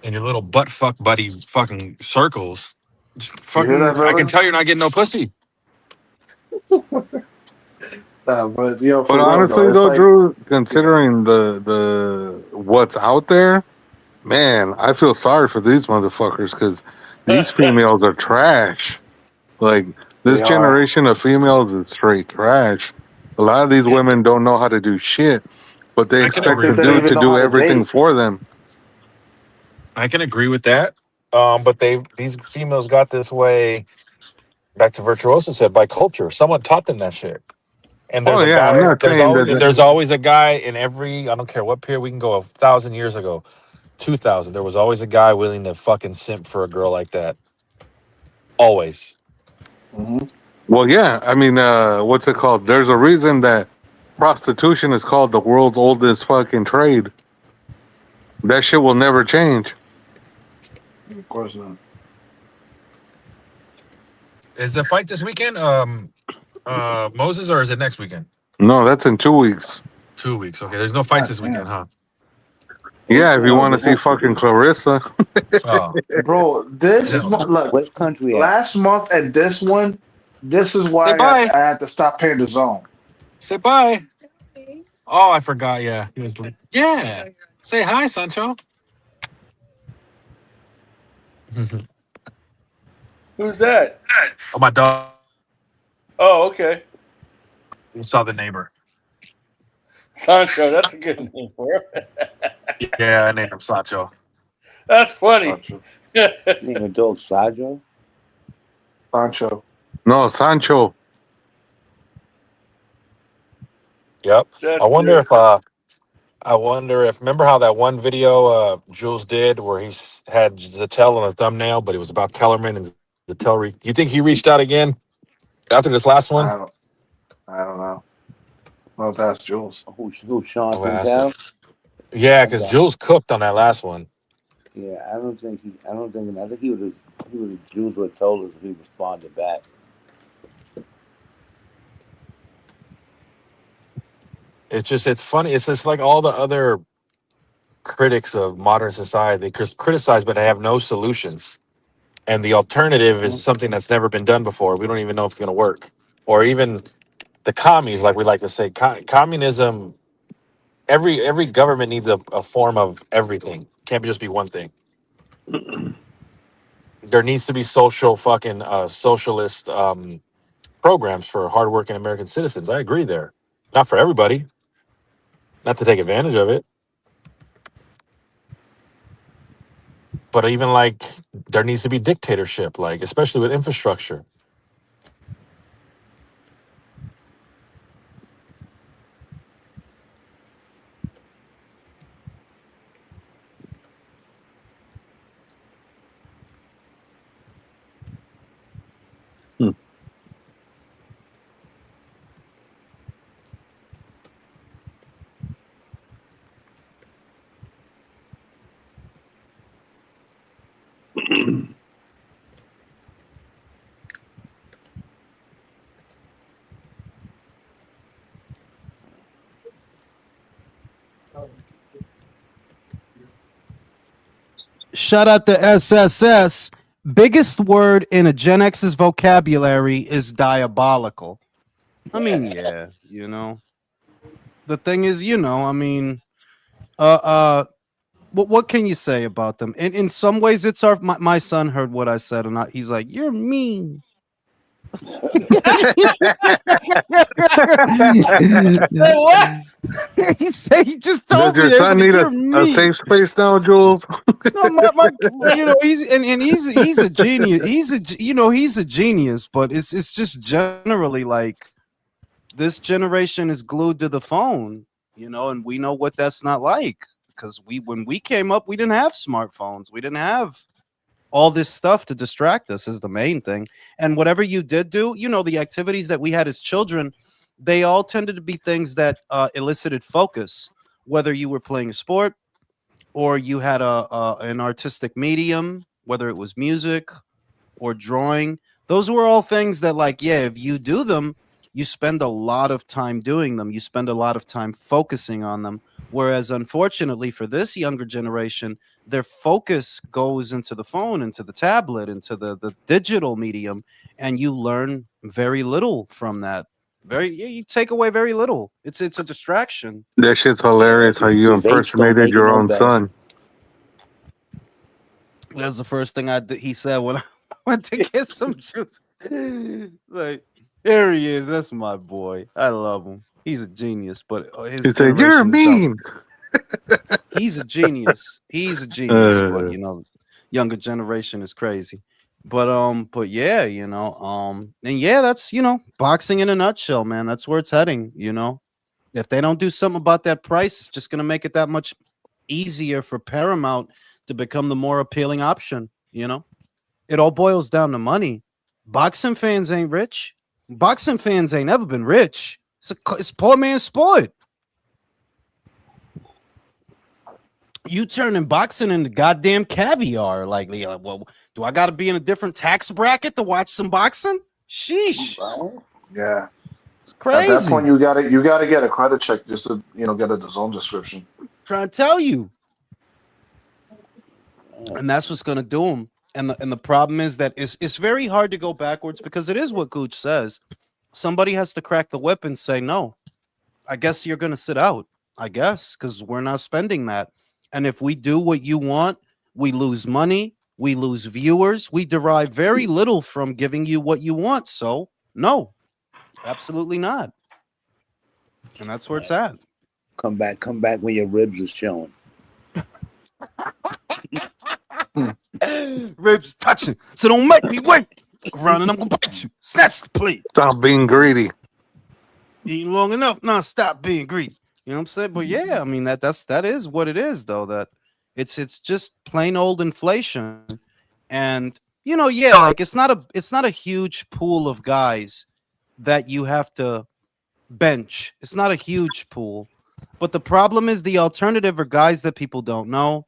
in your little butt fuck buddy fucking circles. Just You hear that, fucking, I can villain? tell you're not getting no pussy. But But for real though, honestly, it's though, like Drew, yeah. considering the what's out there, man, I feel sorry for these motherfuckers because these females are trash. Like this They are. generation of females is straight trash. A lot of these women don't know how to do shit, but they I I can don't expect agree the think with they dude that. even to know do how to everything date. for them. I can agree with that. But these females got this way. Back to Virtuoso said by culture. Someone taught them that shit. And Oh there's a yeah, I'm guy. not saying that. There's always a guy in every. I don't care what period we can go. 1,000 years ago, 2,000. There was always a guy willing to fucking simp for a girl like that. Always. Hmm. Well, yeah, I mean, what's it called? There's a reason that prostitution is called the world's oldest fucking trade. That shit will never change. Of course not. Is the fight this weekend, Moses, or is it next weekend? No, that's in 2 weeks. 2 weeks. Okay. There's no fights God this weekend, damn. huh? Yeah, if you No, want to the see next fucking week. Clarissa. Oh, Bro, no. look, What country at? last month and this one, this is Say why bye. I had to stop paying the zone. Say bye. Oh, I forgot. Yeah, he was. Yeah. Say hi, Sancho. Oh, Who's that? my dog. Oh, okay. You saw the neighbor. Sancho. That's a good name for him. Yeah, I named him Sancho. That's funny. Sancho. Name a dog Sajo? Sancho. No, Sancho. Yep. That's I wonder good. if remember how that one video Jules did where had Zattel on the thumbnail, but it was about Kellerman and Zattel. You think he reached out again after this last one? I don't I don't know. Well, that's Jules. Who Sean Oh, that's it. Sintel? Yeah, I because got. Jules cooked on that last one. Yeah, I don't think he. I don't think. I think he would have. He would have. Jews would have told us if he responded back. It's funny. It's just like all the other critics of modern society. They criticize, but they have no solutions. And the alternative is Mhm. something that's never been done before. We don't even know if it's going to work. Or even the commies, like we like to say, communism. Every government needs a form of everything. Can't just be one thing. there needs to be social fucking socialist programs for hardworking American citizens. I agree there. Not for everybody. Not to take advantage of it. But even like there needs to be dictatorship, like especially with infrastructure. Shout out to SSS. Biggest word in a Gen X's vocabulary is diabolical. I mean, yeah, you know. The thing is, you know, I mean, what can you say about them? In some ways, it's our. My son heard what I said, and he's like, "You're mean." What? He just told Does me your that. son He's need like, a "You're mean." safe space now, Jules? No, you know, he's a genius. He's a genius, but it's just generally like this generation is glued to the phone, you know, and we know what that's not like because when we came up, we didn't have smartphones, we didn't have all this stuff to distract us is the main thing. And whatever you did do, you know, the activities that we had as children, they all tended to be things that elicited focus, whether you were playing a sport or you had an artistic medium, whether it was music or drawing. Those were all things that, like, yeah, if you do them, you spend a lot of time doing them. You spend a lot of time focusing on them. Whereas, unfortunately, for this younger generation, their focus goes into the phone, into the tablet, into the digital medium, and you learn very little from that. You take away very little. It's a distraction. That shit's Yeah, hilarious how you the vapes don't impersonated make it your no own better. son. That's the first thing he said when I went to get some juice. Like, here he is. That's my boy. I love him. He's a genius, but He his said, "You're generation is dumb. mean." He's a genius. He's a genius, but you know, younger generation is crazy. But yeah, you know, and yeah, that's, you know, boxing in a nutshell, man. That's where it's heading, you know. If they don't do something about that price, it's just gonna make it that much easier for Paramount to become the more appealing option, you know. It all boils down to money. Boxing fans ain't rich. Boxing fans ain't ever been rich. It's poor man's sport. You turning boxing into goddamn caviar. Like, well, do I got to be in a different tax bracket to watch some boxing? Sheesh, Yeah. it's At that crazy. point, you gotta get a credit check just to get a DAZN description. Trying to tell you, and that's what's gonna do them. And the problem is that it's very hard to go backwards because it is what Gooch says. Somebody has to crack the whip and say, no, I guess you're gonna sit out. I guess because we're not spending that. And if we do what you want, we lose money, we lose viewers, we derive very little from giving you what you want. So no, absolutely not. And that's where it's at. Come back when your ribs are showing. Ribs touching, so don't make me wait around, and I'm gonna bite you. Snatch the plate. Stop being greedy. Eating long enough, now stop being greedy. You know what I'm saying? But yeah, I mean that is what it is, though. That it's just plain old inflation, and you know, yeah, like it's not a huge pool of guys that you have to bench. It's not a huge pool, but the problem is the alternative are guys that people don't know,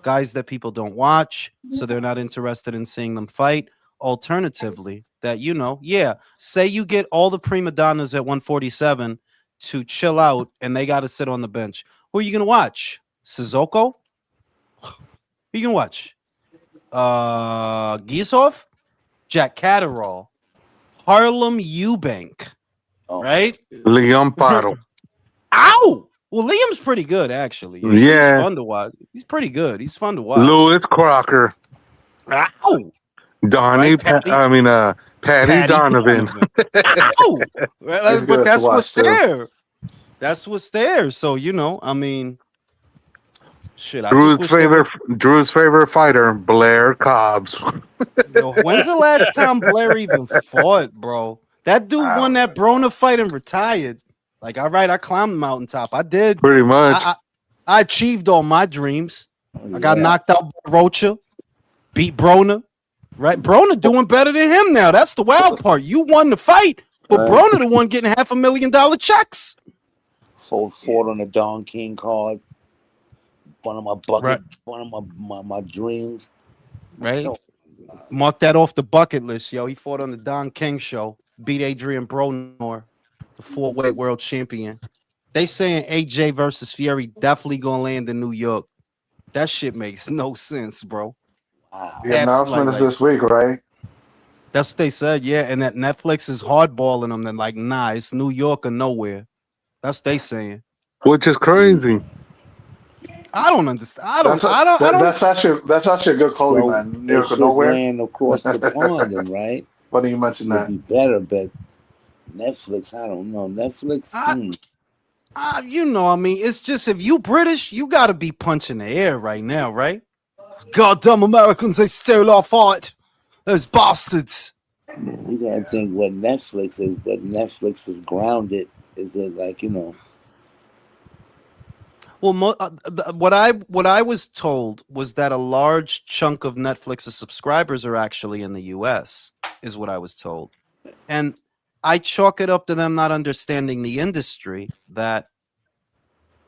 guys that people don't watch, so they're not interested in seeing them fight. Alternatively, that, you know, yeah, say you get all the prima donnas at 147 to chill out and they got to sit on the bench. Who are you gonna watch? Sissoko? Who you gonna watch? Gieshoff, Jack Catterall, Harlem Eubank, right? Leon Paro. Ow! Well, Liam's pretty good, actually. Yeah, Yeah. he's fun to watch. He's pretty good. He's fun to watch. Lewis Crocker. Ow! Donnie, right? Patty Patty Donovan. Ow! He's But good to that's watch what's too. there. That's what's there. So I mean, shit. I just wish they would. Drew's favorite fighter, Blair Cobbs. When's the last time Blair even fought, bro? That dude I won don't that Broner fight and retired. Like, all right, I climbed the mountaintop. I did. Pretty much. I achieved all my dreams. I got Yeah. knocked out by Rocha, beat Broner. Right, Broner doing better than him now. That's the wild part. You won the fight, but Right. Broner the one getting $500,000 checks. Fought on the Don King card. One of my bucket, Right. one of my dreams. Right. Oh, Mark that off the bucket list, yo. He fought on the Don King show, beat Adrian Broner, the 4-weight world champion. They saying AJ versus Fury definitely gonna land in New York. That shit makes no sense, bro. wow. The announcement is this week, right? That's what they said, yeah. And that Netflix is hardballing them. Then like, nah, it's New York or nowhere. That's what they saying. Which is crazy. I don't understand. I don't. That's actually a good call, So man. New it York or should nowhere. land across the pond, then, right? Funny you mentioned Would that. be better, but Netflix, I don't know. Netflix, I mean, it's just if you British, you got to be punching the air right now, right? Goddamn Americans, they stole our fight. Those bastards. you gotta think what Netflix is. But Netflix is grounded. Is it like Well, what I was told was that a large chunk of Netflix's subscribers are actually in the U.S. is what I was told, and I chalk it up to them not understanding the industry. That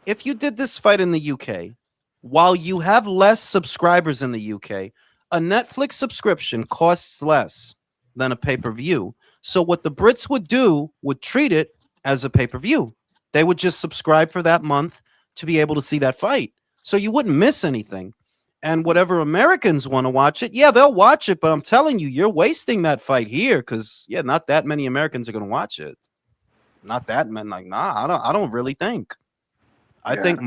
if you did this fight in the UK, while you have less subscribers in the UK, a Netflix subscription costs less than a pay-per-view. So what the Brits would do would treat it as a pay-per-view. They would just subscribe for that month to be able to see that fight. So you wouldn't miss anything. And whatever Americans want to watch it, yeah, they'll watch it, but I'm telling you, you're wasting that fight here because not that many Americans are going to watch it. Not that many. Like, nah, I don't really think. I think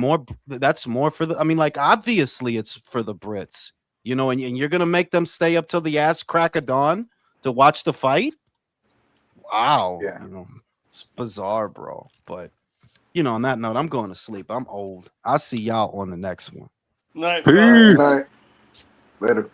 that's more for the, I mean, like, obviously it's for the Brits, and you're going to make them stay up till the ass crack of dawn to watch the fight? Wow. Yeah. It's bizarre, bro. But, on that note, I'm going to sleep. I'm old. I'll see y'all on the next one. Night, fellas. Peace. Good night. Later.